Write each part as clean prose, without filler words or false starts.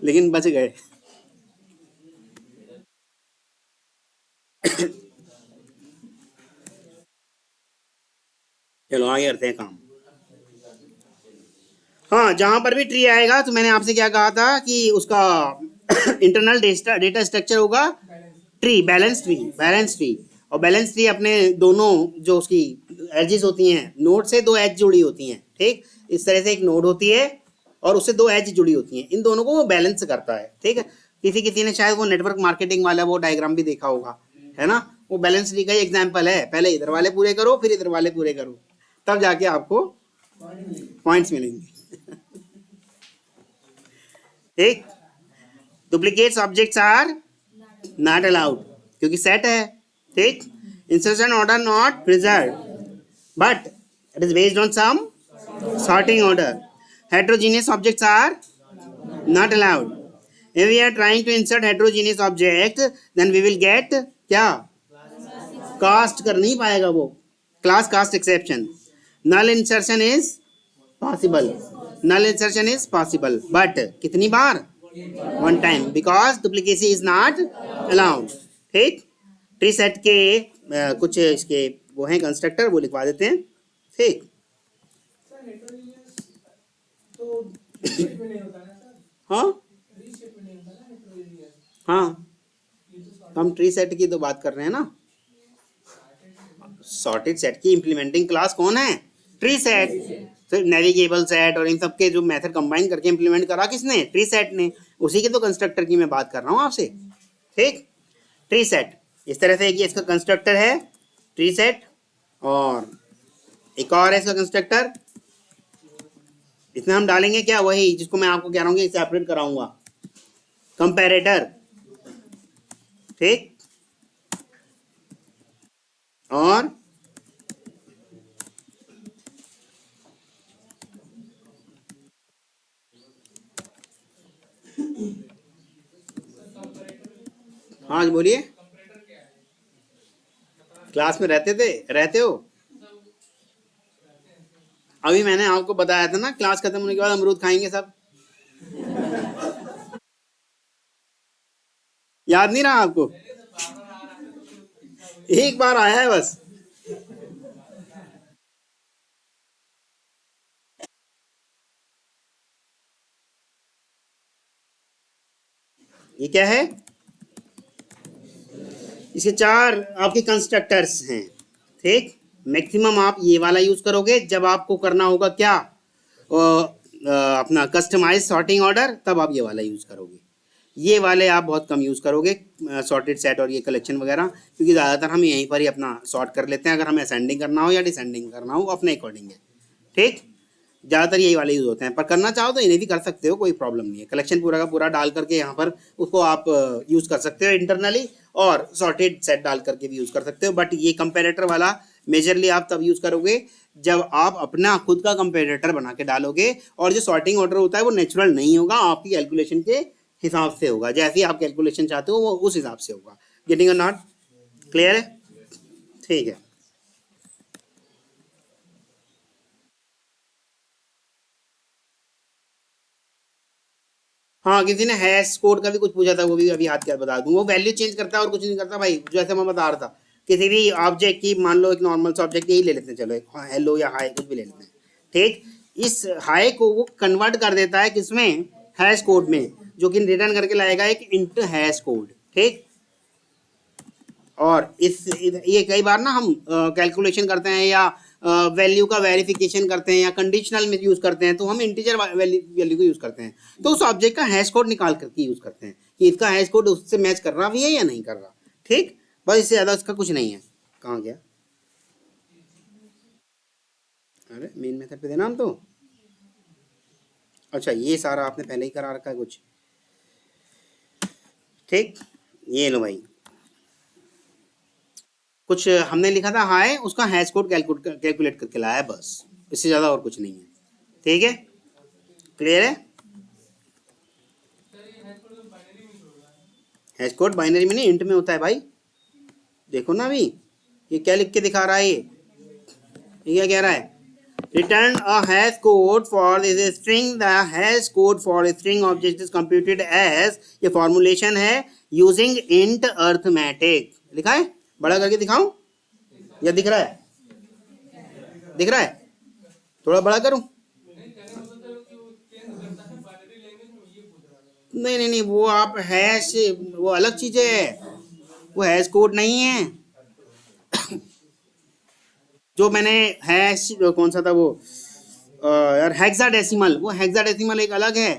लेकिन बच गए। चलो आगे करते हैं काम। हाँ, जहां पर भी ट्री आएगा तो मैंने आपसे क्या कहा था कि उसका इंटरनल डेटा स्ट्रक्चर होगा ट्री, बैलेंस ट्री। और बैलेंस ट्री अपने दोनों जो उसकी एजेस होती हैं, नोड से दो एज जुड़ी होती हैं, ठीक। इस तरह से एक नोड होती है और उससे दो एज जुड़ी होती हैं, इन दोनों को वो बैलेंस करता है, ठीक है। किसी किसी ने शायद वो नेटवर्क मार्केटिंग वाला वो डायग्राम भी देखा होगा, है ना। वो बैलेंस ट्री का ही एग्जाम्पल है, पहले इधर वाले पूरे करो फिर इधर वाले पूरे करो, तब जाके आपको पॉइंट्स मिलेंगे। ठीक। Duplicates objects are not allowed, क्योंकि सेट है, ठीक। Insertion order not preserve, but it is based on some sorting order. Heterogeneous objects are not allowed. If we are trying to insert heterogeneous object, then we will get क्या, cast कर नहीं पाएगा वो, class cast exception. Null insertion is possible, null insertion is possible, but कितनी बार, one time, because duplicacy is not allowed, ठीक। Tree set के कुछ इसके वो हैं कंस्ट्रक्टर, वो लिखवा देते हैं, ठीक। हाँ हाँ, हम ट्री सेट की तो बात कर रहे हैं ना। सॉर्टेड सेट की इम्प्लीमेंटिंग क्लास कौन है, ट्री सेट। तो नेविगेबल सेट और इन सब के जो मेथड कंबाइन करके इम्प्लीमेंट करा किसने, ट्री सेट ने। उसी के तो कंस्ट्रक्टर की मैं बात कर रहा हूँ आपसे, ठीक। ट्री सेट इस तरह से ये इसका कंस्ट्रक्टर है ट्री सेट, और एक और है इसका कंस्ट्रक्टर, इसमें हम डालेंगे क्या, वही जिसको मैं आपको कह रहा हूँ कि सेपरेट कराऊंगा, कंपैरेटर, ठीक। और हाँ बोलिए, क्लास में रहते हो। अभी मैंने आपको बताया था ना, क्लास खत्म होने के बाद अमरूद खाएंगे सब, याद नहीं रहा आपको, एक बार आया है बस। ये क्या है, इसके चार आपके कंस्ट्रक्टर्स हैं, ठीक। मैक्सिमम आप ये वाला यूज करोगे जब आपको करना होगा क्या, अपना कस्टमाइज सॉर्टिंग ऑर्डर, तब आप ये वाला यूज करोगे। ये वाले आप बहुत कम यूज करोगे, सॉर्टेड सेट और ये कलेक्शन वगैरह, क्योंकि ज़्यादातर हम यहीं पर ही अपना सॉर्ट कर लेते हैं, अगर हमें असेंडिंग करना हो या डिसेंडिंग करना हो अपने अकॉर्डिंग है, ठीक। ज़्यादातर यही वाले यूज़ होते हैं, पर करना चाहो तो इन्हें भी कर सकते हो, कोई प्रॉब्लम नहीं है। कलेक्शन पूरा का पूरा डाल करके यहाँ पर उसको आप यूज़ कर सकते हो इंटरनली, और सॉर्टेड सेट डाल करके भी यूज़ कर सकते हो। बट ये कंपेरेटर वाला मेजरली आप तब यूज़ करोगे जब आप अपना खुद का कंपेरेटर बना के डालोगे, और जो सॉर्टिंग ऑर्डर होता है वो नेचुरल नहीं होगा, आपकी कैलकुलेशन के हिसाब से होगा, जैसे आप कैलकुलेशन चाहते हो वो उस हिसाब से होगा। गेटिंग और नॉट, क्लियर है, ठीक है। हाँ, किसी ने हैश कोड का भी कुछ पूछा था, वो भी अभी याद क्या बता दूं। वो वैल्यू चेंज करता है और कुछ नहीं करता भाई, जैसे मैं बता रहा था। किसी भी ऑब्जेक्ट की, मान लो एक नॉर्मल सा ऑब्जेक्ट यही ले लेते हैं, चलो एक हेलो या हाई कुछ भी ले लेते हैं, ठीक। इस हाई को वो कन्वर्ट कर देता है किसमें, हैश कोड में, जो कि रिटर्न करके लाएगा एक इंट हैश कोड, ठीक। और ये कई बार ना हम कैलकुलेशन करते हैं या वैल्यू का वेरिफिकेशन करते हैं या कंडीशनल में यूज करते हैं, तो हम इंटीजर वैल्यू को यूज करते हैं, तो उस ऑब्जेक्ट का हैश कोड निकाल करके यूज करते हैं कि इसका हैश कोड उससे मैच कर रहा भी है या नहीं कर रहा, ठीक। बस इससे ज्यादा उसका कुछ नहीं है। कहाँ गया, अरे मेन मेथड पे देना हम तो, अच्छा ये सारा आपने पहले ही करा रखा है कुछ, ठीक। ये लो भाई, कुछ हमने लिखा था हाई, उसका हैश कोड कैलकुलेट करके लाया है, बस इससे ज़्यादा और कुछ नहीं है, ठीक है, क्लियर है। हैश कोड बाइनरी में नहीं, इंट में होता है भाई, देखो ना अभी ये क्या लिख के दिखा रहा है, ये क्या कह रहा है, Return a hash code for this string. The hash code for a string object is computed as, ये फॉर्मुलेशन है, using int arithmetic. लिखा है, बड़ा करके दिखाऊं या दिख रहा है? दिख रहा है? थोड़ा बड़ा करूं? नहीं नहीं नहीं, वो आप हैश, वो अलग चीज है, वो हैश कोड नहीं है। जो मैंने हैश, कौन सा था वो, यार हेक्साडेसिमल, वो हेक्साडेसिमल एक अलग है,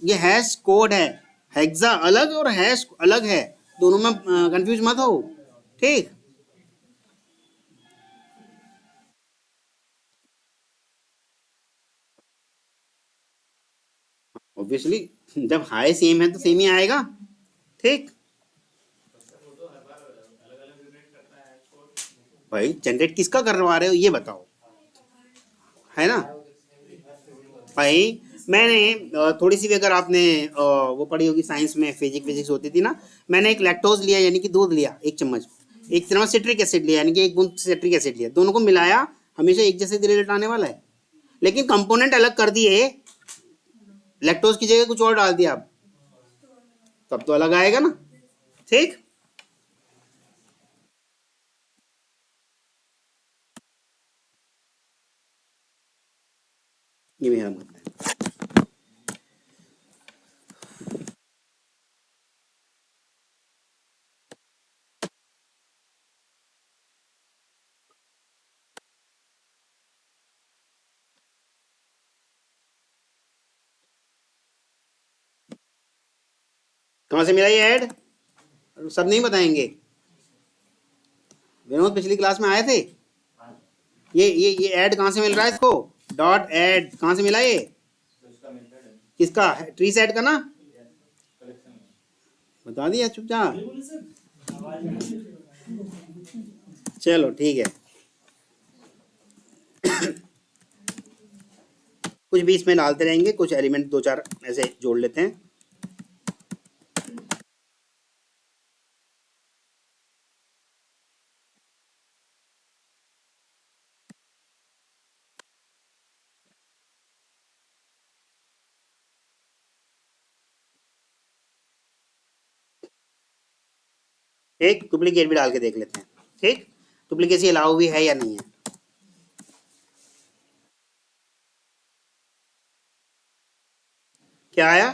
ये हैश कोड है। हेक्सा अलग और हैश अलग है, दोनों में कंफ्यूज मत हो, ठीक? ऑब्वियसली जब हाई सेम है तो सेम ही आएगा, ठीक? भाई जनरेट किसका करवा रहे हो ये बताओ, है ना? भाई मैंने थोड़ी सी भी, अगर आपने वो पढ़ी होगी साइंस में, फिजिक्स होती थी ना, मैंने एक लैक्टोज लिया यानी कि दूध लिया 1 चम्मच, 1 चम्मच सिट्रिक एसिड लिया यानी कि 1 बूंद सिट्रिक एसिड लिया, दोनों को मिलाया, हमेशा एक जैसे रिजल्ट आने वाला है। लेकिन कंपोनेंट अलग कर दिए, लैक्टोज की जगह कुछ और डाल दिया आप, तब तो अलग आएगा ना, ठीक? ये मेरा मतलब है। कहाँ से मिला ये ऐड? सब नहीं बताएंगे। विनोद पिछली क्लास में आए थे, ये ऐड कहाँ से मिल रहा है इसको? डॉट ऐड कहाँ से मिला ये? किसका? ट्री सेट का ना? बता दिया चुपचाप। चलो ठीक है। कुछ भी इसमें डालते रहेंगे, कुछ एलिमेंट 2-4 ऐसे जोड़ लेते हैं। एक डुप्लीकेट भी डाल के देख लेते हैं, ठीक? डुप्लीकेसी अलाउ भी है या नहीं है? क्या आया?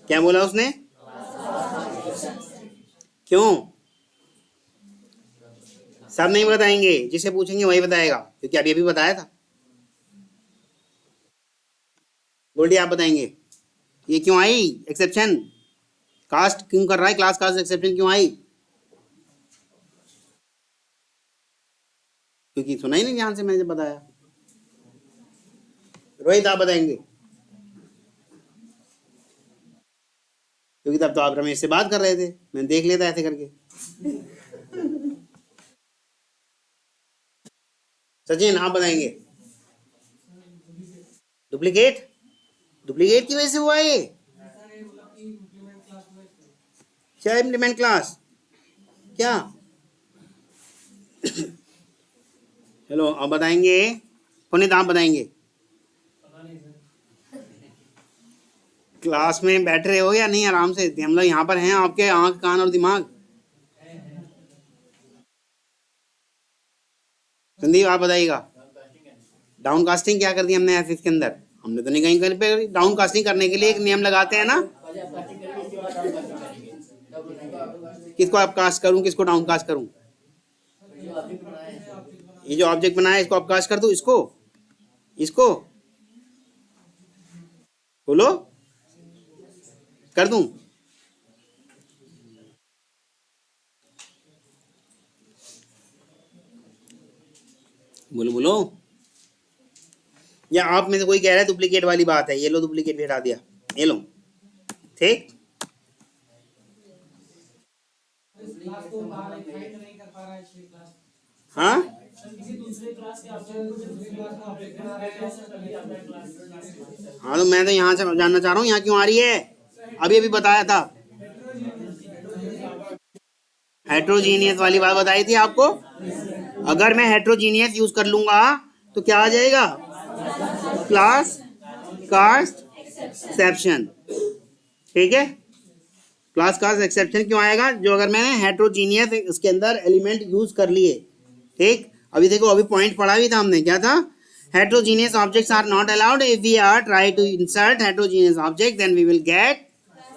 क्या बोला उसने? क्यों? सब नहीं बताएंगे, जिसे पूछेंगे वही बताएगा, क्योंकि अभी अभी बताया था। गोल्डी आप बताएंगे ये क्यों आई एक्सेप्शन? कास्ट क्यों कर रहा है? क्लास कास्ट एक्सेप्शन क्यों आई? क्योंकि सुना ही नहीं ध्यान से मैंने जब बताया। रोहित आप बताएंगे? क्योंकि तब तो आप रमेश से बात कर रहे थे, मैंने देख लिया था ऐसे करके। सचिन आप बताएंगे? डुप्लीकेट, डुप्लीकेट की वजह से हुआ ये? क्या इम्प्लीमेंट क्लास? क्या? चलो अब बताएंगे, पुनीत आप बताएंगे? क्लास में बैठ रहे हो या नहीं आराम से? हम लोग यहाँ पर हैं, आपके आंख कान और दिमाग। संदीप आप बताइएगा? डाउन कास्टिंग क्या कर दी हमने ऐसे इसके अंदर? हमने तो नहीं कहीं कहीं पे डाउन कास्टिंग करने के लिए एक नियम लगाते हैं ना, किसको अप कास्ट करूं, किसको डाउन कास्ट करूं? ये जो ऑब्जेक्ट बनाया इसको अप कास्ट कर दूं, इसको इसको बोलो कर दूं? बोलो बोलो। या आप में से कोई कह रहा है डुप्लीकेट वाली बात है, ये लो डुप्लीकेट भी हटा दिया, ये लो, ठीक? हाँ हाँ, तो मैं तो यहाँ से जानना चाह रहा हूँ यहाँ क्यों आ रही है? अभी अभी बताया था, हेट्रोजीनियस वाली बात बताई थी आपको। अगर मैं हेट्रोजीनियस यूज कर लूंगा तो क्या आ जाएगा? Class cast exception. ठीक है, क्लास कास्ट एक्सेप्शन क्यों आएगा? जो अगर मैंने हेट्रोजीनियस उसके अंदर एलिमेंट यूज कर लिए। ठीक, अभी देखो, अभी पॉइंट पढ़ा भी था हमने, क्या था? heterogeneous objects are not allowed. If we are try to insert heterogeneous object, then we will get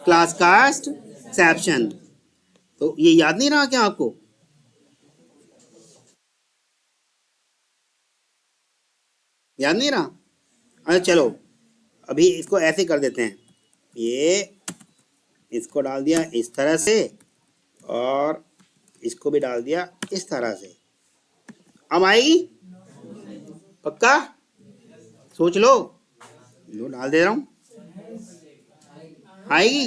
class cast exception. तो ये याद नहीं रहा क्या आपको? याद नहीं रहा? अच्छा चलो, अभी इसको ऐसे कर देते हैं, ये इसको डाल दिया इस तरह से और इसको भी डाल दिया इस तरह से। अब आएगी? पक्का? सोच लो, लो डाल दे रहा हूं, आएगी?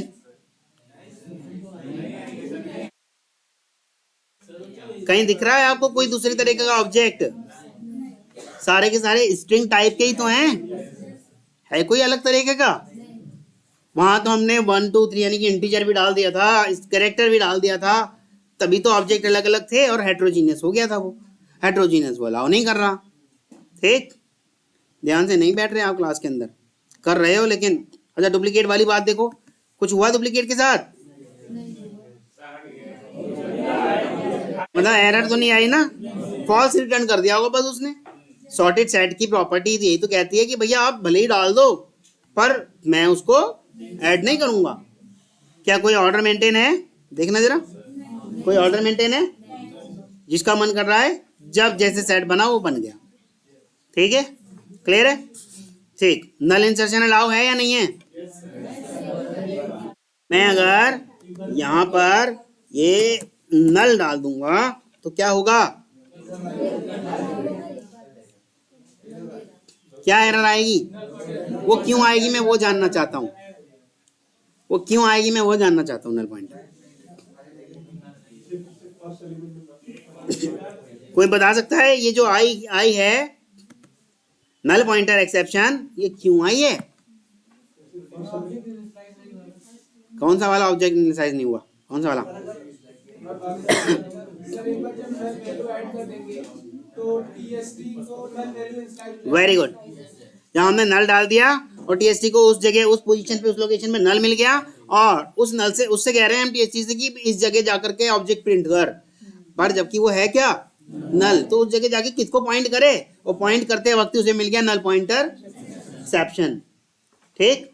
कहीं दिख रहा है आपको कोई दूसरी तरीके का ऑब्जेक्ट? सारे के सारे स्ट्रिंग टाइप के ही तो हैं, है कोई अलग तरीके का? वहां तो हमने 1 2 3 यानी कि इंटीजर भी डाल दिया था, कैरेक्टर भी डाल दिया था, तभी तो ऑब्जेक्ट अलग अलग थे और हेट्रोजीनियस हो गया था। वो हेट्रोजीनियस वो अलाउ नहीं कर रहा। ठीक, ध्यान से नहीं बैठ रहे आप क्लास के अंदर, कर रहे हो लेकिन। अच्छा, डुप्लीकेट वाली बात देखो, कुछ हुआ डुप्लीकेट के साथ? मतलब एरर तो नहीं आई ना? फॉल्स रिटर्न कर दिया होगा बस उसने। सॉर्टेड सेट की प्रॉपर्टी यही तो कहती है कि भैया आप भले ही डाल दो पर मैं उसको ऐड नहीं करूंगा। क्या कोई ऑर्डर मेंटेन है? देखना जरा, कोई ऑर्डर मेंटेन है? जिसका मन कर रहा है जब जैसे सेट बना वो बन गया। ठीक है, क्लियर है? ठीक, नल इंसर्शन अलाउ है या नहीं है? मैं अगर यहाँ पर ये नल डाल दूंगा तो क्या होगा? क्या एरर आएगी? वो क्यों आएगी मैं वो जानना चाहता हूँ, वो क्यों आएगी मैं वो जानना चाहता हूँ। नल पॉइंट कोई बता सकता है? ये जो आई है नल पॉइंटर एक्सेप्शन, ये क्यों आई है? कौन सा वाला ऑब्जेक्ट इनिशियलाइज नहीं हुआ? कौन सा वाला? वेरी गुड, जहां हमने नल डाल दिया और टीएसटी को उस जगह उस पोजीशन पे उस लोकेशन में नल मिल गया और उस नल से उससे कह रहे हैं हम टीएसटी से कि इस जगह जाकर के ऑब्जेक्ट प्रिंट कर, पर जबकि वो है क्या? नल। तो उस जगह जाके किसको पॉइंट करे? और पॉइंट करते वक्त उसे मिल गया नल पॉइंटर एक्सेप्शन। ठीक,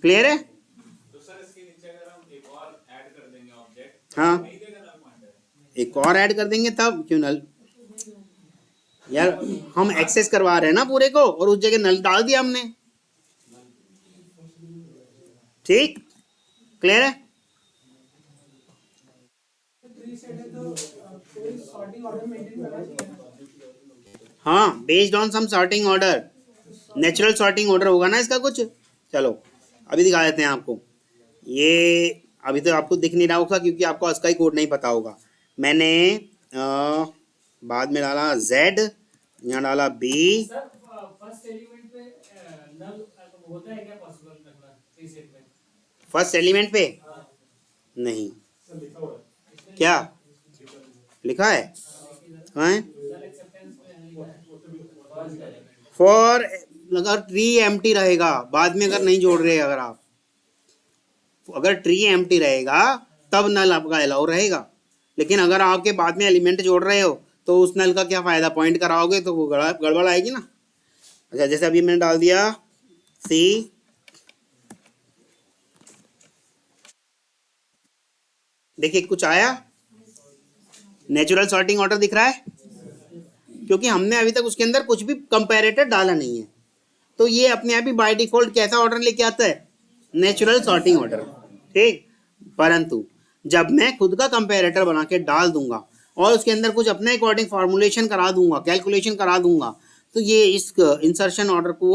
क्लियर है? तो सर इसके नीचे अगर हम एक और ऐड कर देंगे ऑब्जेक्ट, हाँ, नहीं देगा नल पॉइंटर? एक और ऐड कर देंगे तब क्यों नल? यार हम एक्सेस करवा रहे हैं ना पूरे को और उस जगह नल डाल दिया हमने। ठीक, क्लियर है? हाँ, based on some sorting order, natural sorting order होगा ना इसका कुछ। चलो अभी दिखा देते हैं आपको। ये अभी तो आपको दिख नहीं रहा होगा क्योंकि आपको इसका ही कोड नहीं पता होगा। मैंने बाद में डाला Z, यहाँ डाला B। फर्स्ट एलिमेंट पे नल होता है क्या पॉसिबल रखना? थ्री सेट में फर्स्ट एलिमेंट पे नहीं, क्या लिखा है? कहाँ है? फॉर अगर ट्री एम्प्टी रहेगा, बाद में अगर नहीं जोड़ रहे, अगर आप अगर ट्री एम्प्टी रहेगा तब नल आपका अलाउ रहेगा, लेकिन अगर आपके बाद में एलिमेंट जोड़ रहे हो तो उस नल का क्या फायदा? पॉइंट कराओगे तो वो गड़बड़ आएगी ना। अच्छा, जैसे अभी मैंने डाल दिया C, देखिए कुछ आया? नेचुरल सॉर्टिंग ऑर्डर दिख रहा है क्योंकि हमने अभी तक उसके अंदर कुछ भी कंपैरेटर डाला नहीं है। तो ये अपने आप ही बाय डिफॉल्ट कैसा ऑर्डर लेके आता है? Natural sorting order. ठीक, परंतु जब मैं खुद का कंपैरेटर बना के डाल दूंगा और उसके अंदर कुछ अपने अकॉर्डिंग फॉर्मुलेशन करा दूंगा, कैलकुलेशन करा दूंगा, तो ये इस इंसर्शन ऑर्डर को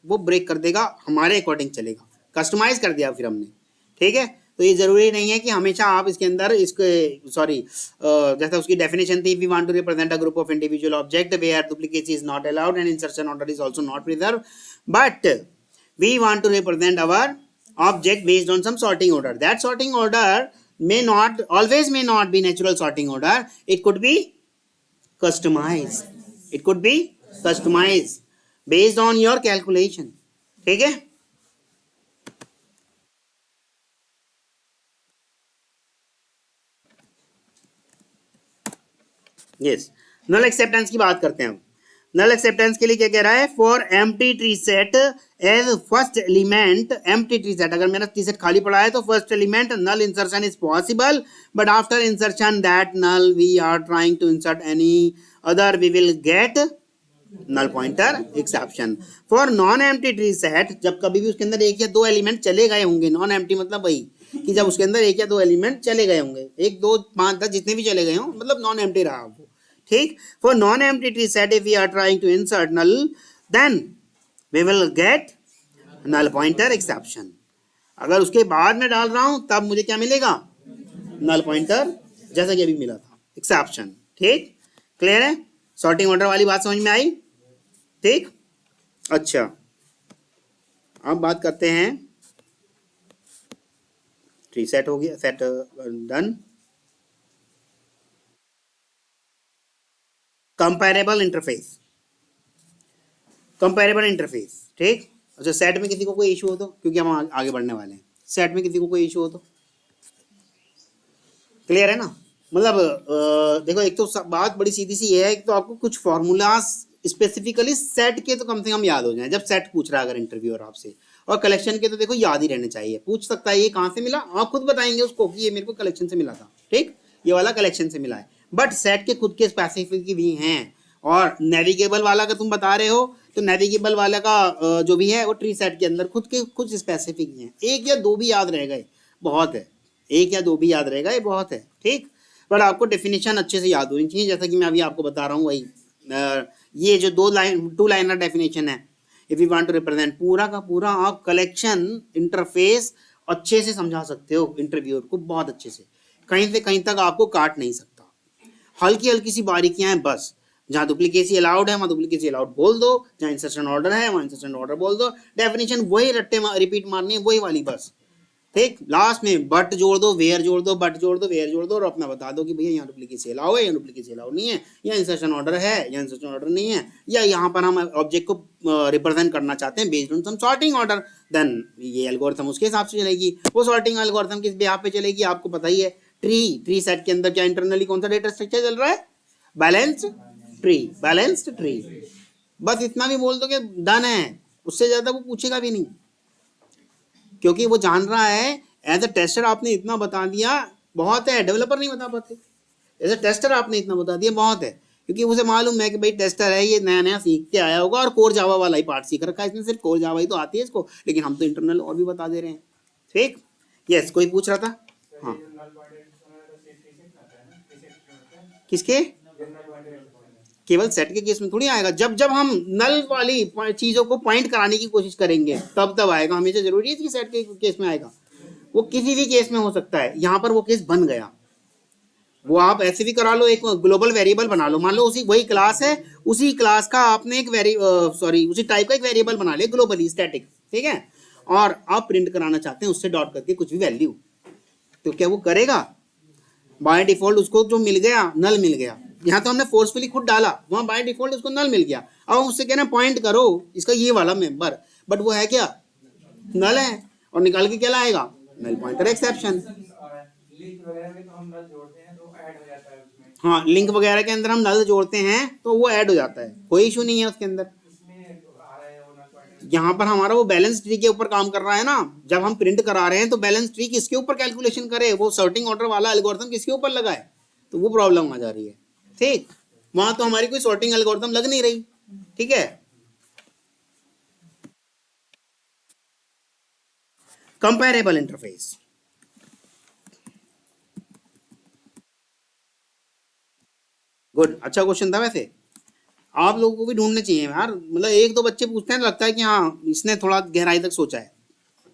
वो ब्रेक कर देगा, हमारे अकॉर्डिंग चलेगा, कस्टमाइज कर दिया फिर हमने। ठीक है, तो ये जरूरी नहीं है कि हमेशा आप इसके अंदर इसके जैसे उसकी डेफिनेशन थी, we want to represent a group of individual object where duplicacy is not allowed and insertion order is also not preserve, but we want to represent our object based on some sorting order. That sorting order may not always may not be natural sorting order. It could be customized. It could be customise based on your calculation, ठीक है। Yes, नल acceptance की बात करते हैं हम। नल acceptance के लिए क्या कह रहा है, for empty tree set as first element, empty tree set, अगर मेरा ट्री सेट खाली पड़ा है तो first element null insertion is possible, but after insertion that null we are trying to insert any other we will get null pointer exception. For non empty tree set, जब कभी भी उसके अंदर एक या दो एलिमेंट चले गए होंगे, नॉन एम्प्टी मतलब वही कि जब उसके अंदर एक या दो एलिमेंट चले गए होंगे, 1 2 5 10 जितने भी चले गए हों, मतलब नॉन एम्प्टी रहा वो, ठीक। For non empty tree set if we are trying to insert null then we will get null pointer exception. अगर उसके बाद में डाल रहा हूं तब मुझे क्या मिलेगा, नल पॉइंटर, जैसा कि अभी मिला था, एक्सेप्शन, ठीक। क्लियर है, सॉर्टिंग ऑर्डर वाली बात समझ में आई, ठीक। अच्छा, अब बात करते हैं, ट्री सेट हो गया, set done. Comparable interface, comparable interface, ठीक। अच्छा, सेट में किसी को कोई इशू हो तो, क्योंकि हम आगे बढ़ने वाले हैं, सेट में किसी को कोई इशू हो तो, क्लियर है ना। मतलब देखो, एक तो बात बड़ी सीधी सी ये है कि तो आपको कुछ फॉर्मूलाज स्पेसिफिकली सेट के तो कम से कम याद हो जाए, जब सेट पूछ रहा है अगर इंटरव्यूअर आपसे, और कलेक्शन के तो देखो याद ही रहने चाहिए, पूछ सकता है ये कहाँ से मिला, आप खुद बताएंगे उसको कि ये मेरे को कलेक्शन से मिला था, ठीक, ये वाला कलेक्शन से मिला है। बट सेट के खुद के स्पेसिफिक भी हैं, और नेविगेबल वाला का तुम बता रहे हो तो नेविगेबल वाला का जो भी है वो ट्री सेट के अंदर खुद के कुछ स्पेसिफिक हैं, 1 या 2 भी याद रह गए बहुत है, 1 या 2 भी याद रहेगा ये बहुत है, ठीक। बट आपको डेफिनेशन अच्छे से याद होनी चाहिए, जैसा कि मैं अभी आपको बता रहा हूँ वही, ये जो 2 लाइनर डेफिनेशन है, if you want to represent, पूरा का पूरा आप कलेक्शन इंटरफेस अच्छे से समझा सकते हो इंटरव्यूअर को, बहुत अच्छे से कहीं तक आपको काट नहीं सकता, हल्की हल्की सी बारीकियां हैं बस, जहाँ डुप्लीकेसी अलाउड है वहाँ डुप्लीकेसी अलाउड बोल दो, जहाँ इंसर्शन ऑर्डर है वहाँ इंसर्शन ऑर्डर बोल दो, डेफिनेशन वही रट्टे रिपीट मारनी है, वही वाली बस, ठीक। लास्ट में बट जोड़ दो, वेयर जोड़ दो, बट जोड़ दो, वेयर जोड़ दो, और अपना बता दो कि भैया यहाँ डुप्लीकेसी अलाउ है, यहाँ डुप्लीकेसी अलाउ नहीं है, या इंसर्शन ऑर्डर है, या इंसर्शन ऑर्डर नहीं है, या यहाँ पर हम ऑब्जेक्ट को रिप्रेजेंट करना चाहते हैं based on some sorting order, then ये एल्गोरिथम उसके हिसाब से चलेगी। वो सॉर्टिंग एल्गोरिथम किस बिहाफ पे चलेगी आपको पता ही है, ट्री सेट के अंदर क्या इंटरनली कौन सा डेटा स्ट्रक्चर चल रहा है, बैलेंस्ड ट्री, बस इतना भी बोल दो कि डन है, उससे ज्यादा वो पूछेगा भी नहीं, क्योंकि वो जान रहा है एज अ टेस्टर आपने इतना बता दिया बहुत है, डेवलपर नहीं बता पाते, एज अ टेस्टर आपने इतना बता दिया बहुत है, क्योंकि उसे मालूम है कि भाई टेस्टर है, ये नया नया सीख के आया होगा और कोर जावा वाला ही पार्ट सीख रखा है इसने, सिर्फ कोर जावा ही तो आती है इसको, लेकिन हम तो इंटरनल और भी बता दे रहे हैं, ठीक। यस, कोई पूछ रहा था, हाँ, किसके, केवल सेट के केस में थोड़ी आएगा, जब जब हम नल वाली चीजों को पॉइंट कराने की कोशिश करेंगे तब आएगा, हमेशा जरूरी है कि सेट के केस में आएगा, वो किसी भी केस में हो सकता है, यहाँ पर वो केस बन गया, वो आप ऐसे भी करा लो, एक ग्लोबल वेरिएबल बना लो, मान लो उसी वही क्लास है, उसी क्लास का आपने एक उसी टाइप का एक वेरिएबल बना लिया ग्लोबली स्टैटिक, ठीक है, और आप प्रिंट कराना चाहते हैं उससे डॉट करके कुछ भी वैल्यू, तो क्या वो करेगा, बाय डिफॉल्ट उसको जो मिल गया नल मिल गया, यहाँ तो हमने फोर्सफुली खुद डाला, वहां बाय डिफॉल्ट उसको नल मिल गया, अब हम उससे कह रहे हैं पॉइंट करो इसका ये वाला मेंबर, बट वो है क्या, नल है, और निकाल के क्या लाएगा, नल पॉइंटर एक्सेप्शन। लिंक वगैरह में तो हम नल जोड़ते हैं तो ऐड हो जाता है उसमें, हाँ, लिंक वगैरह के अंदर हम नल जोड़ते हैं तो वो ऐड हो जाता है, कोई इशू नहीं है उसके अंदर। यहाँ पर हमारा वो बैलेंस ट्री के ऊपर काम कर रहा है ना, जब हम प्रिंट करा रहे हैं तो बैलेंस ट्री किसके ऊपर कैलकुलेशन करे, वो सॉर्टिंग ऑर्डर वाला एल्गोरिथम किसके ऊपर लगाए, तो वो प्रॉब्लम आ जा रही है, ठीक। वहां तो हमारी कोई सॉर्टिंग एल्गोरिथम लग नहीं रही, ठीक है। कंपैरेबल इंटरफेस, गुड, अच्छा क्वेश्चन था वैसे, आप लोगों को भी ढूंढने चाहिए यार, मतलब 1 2 बच्चे पूछते हैं लगता है कि हाँ इसने थोड़ा गहराई तक सोचा है,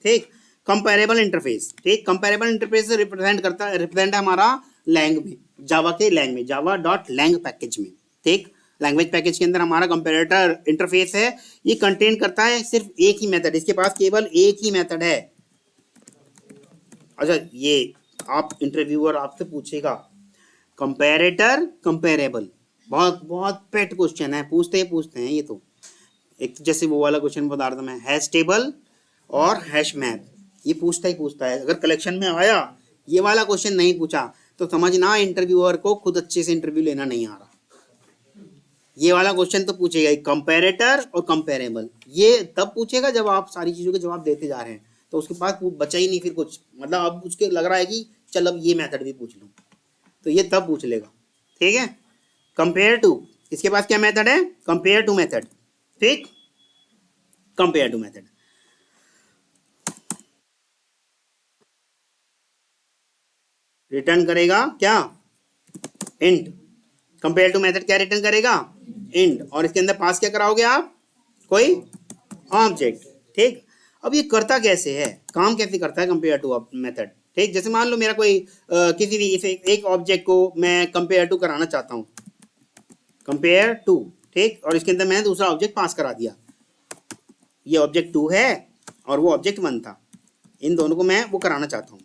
ठीक। कंपैरेबल इंटरफेस, ठीक, कंपैरेबल इंटरफेस रिप्रेजेंट है हमारा लैंग में, जावा के लैंग में, जावा डॉट लैंग पैकेज में, ठीक, लैंग्वेज पैकेज के अंदर हमारा कंपैरेटर इंटरफेस है, ये कंटेन करता है सिर्फ एक ही मेथड, इसके पास केवल एक ही मेथड है। अच्छा, ये आप इंटरव्यूअर आपसे पूछेगा कंपैरेटर कंपैरेबल, बहुत बहुत पेट क्वेश्चन है, पूछते हैं ये तो। एक तो जैसे वो वाला क्वेश्चन बता रहा था मैं, हैश टेबल और हैश मैप, ये पूछता है। अगर कलेक्शन में आया ये वाला क्वेश्चन नहीं पूछा तो समझना इंटरव्यूअर को खुद अच्छे से इंटरव्यू लेना नहीं आ रहा। ये वाला क्वेश्चन तो पूछेगा कंपैरेटर और कंपेरेबल, ये तब पूछेगा जब आप सारी चीज़ों के जवाब देते जा रहे हैं, तो उसके पास बचा ही नहीं फिर कुछ, मतलब अब उसके लग रहा है कि चल अब ये मेथड भी पूछ लूँ, तो ये तब पूछ लेगा। ठीक है, कंपेयर टू, इसके पास क्या मेथड है, कंपेयर टू मेथड। ठीक, कंपेयर टू मेथड। रिटर्न करेगा क्या, इंट। कंपेयर टू मेथड क्या रिटर्न करेगा, इंट। और इसके अंदर पास क्या कराओगे आप, कोई ऑब्जेक्ट। ठीक, अब ये करता कैसे है, काम कैसे करता है कंपेयर टू मेथड। ठीक, जैसे मान लो मेरा कोई किसी भी इसे एक ऑब्जेक्ट को मैं कंपेयर टू कराना चाहता हूँ, कंपेयर टू। ठीक, और इसके अंदर मैंने दूसरा ऑब्जेक्ट पास करा दिया, ये ऑब्जेक्ट 2 है और वो ऑब्जेक्ट 1 था, इन दोनों को मैं वो कराना चाहता हूँ,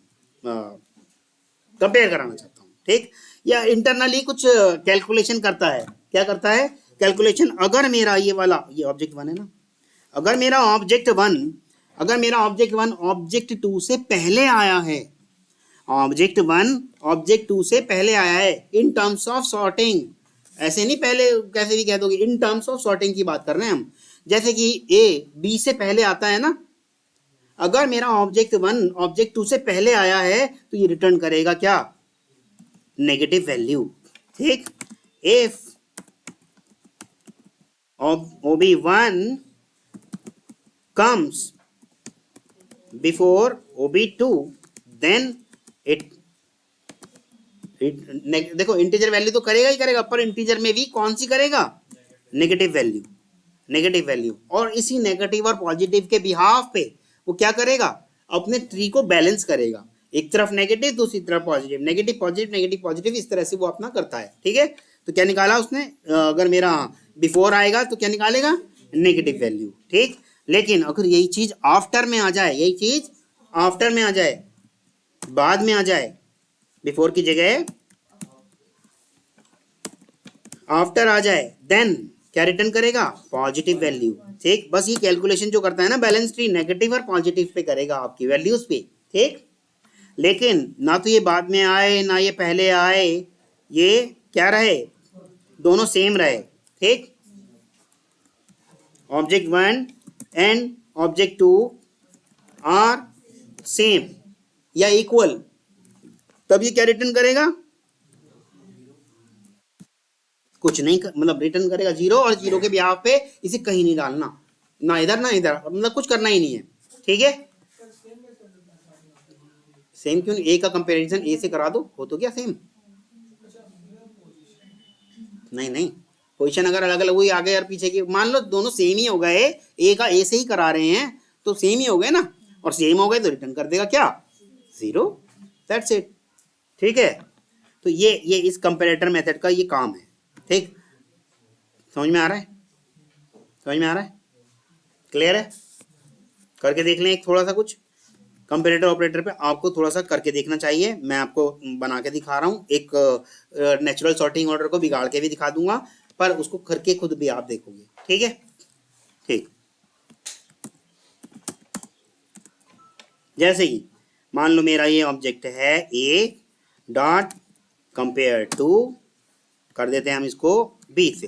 कंपेयर कराना चाहता हूँ। ठीक, या इंटरनली कुछ कैलकुलेशन करता है, क्या करता है, कैलकुलेशन। अगर मेरा ये वाला, ये ऑब्जेक्ट 1 है ना, अगर मेरा ऑब्जेक्ट 1 ऑब्जेक्ट 2 से पहले आया है, ऑब्जेक्ट 1 ऑब्जेक्ट 2 से पहले आया है, इन टर्म्स ऑफ सॉर्टिंग, ऐसे नहीं पहले कैसे भी कह दोगे, इन टर्म्स ऑफ सॉर्टिंग की बात कर रहे हैं हम। जैसे कि ए बी से पहले आता है ना, अगर मेरा ऑब्जेक्ट 1 ऑब्जेक्ट 2 से पहले आया है तो ये रिटर्न करेगा क्या, नेगेटिव वैल्यू। ठीक, if OB1 comes before OB2 then it देखो इंटीजर वैल्यू तो करेगा ही करेगा, पर इंटीजर में भी कौन सी करेगा, नेगेटिव वैल्यू। और इसी नेगेटिव और पॉजिटिव के बिहाफ पे वो क्या करेगा, अपने ट्री को बैलेंस करेगा, एक तरफ नेगेटिव दूसरी तरफ पॉजिटिव, नेगेटिव पॉजिटिव, इस तरह से वो अपना करता है। ठीक है, तो क्या निकाला उसने, अगर मेरा बिफोर आएगा तो क्या निकालेगा, नेगेटिव वैल्यू। ठीक, लेकिन अगर यही चीज आफ्टर में आ जाए, बाद में आ जाए, बिफोर की जगह आफ्टर आ जाए, देन क्या रिटर्न करेगा, पॉजिटिव वैल्यू। ठीक, बस ये कैलकुलेशन जो करता है ना बैलेंस ट्री, नेगेटिव और पॉजिटिव पे करेगा, आपकी वैल्यूज पे। ठीक, लेकिन ना तो ये बाद में आए ना ये पहले आए, ये क्या रहे, दोनों सेम रहे। ठीक, object 1 and object 2 are same या इक्वल, तब ये क्या रिटर्न करेगा, कुछ नहीं मतलब रिटर्न करेगा 0, और 0 के बिहाफ पे इसे कहीं नहीं डालना, ना इधर ना इधर, मतलब कुछ करना ही नहीं है। ठीक है, सेम क्यों नहीं, ए का कंपैरिजन ए से करा दो, हो तो क्या सेम, नहीं पोजीशन अगर अलग अलग हुई आगे और पीछे की, मान लो दोनों सेम ही हो गए, ए का ए से ही करा रहे हैं तो सेम ही हो गए ना, और सेम हो गए तो रिटर्न कर देगा क्या, 0, दैट्स इट। ठीक है, तो ये इस कंपैरेटर मेथड का ये काम है। ठीक, समझ में आ रहा है, क्लियर है, करके देख लें एक थोड़ा सा कुछ, कंपैरेटर ऑपरेटर पे आपको थोड़ा सा करके देखना चाहिए। मैं आपको बना के दिखा रहा हूँ, एक नेचुरल सॉर्टिंग ऑर्डर को बिगाड़ के भी दिखा दूंगा, पर उसको करके खुद भी आप देखोगे। ठीक है, ठीक, जैसे कि मान लो मेरा ये ऑब्जेक्ट है ए डॉट कंपेयर टू, कर देते हैं हम इसको बी से।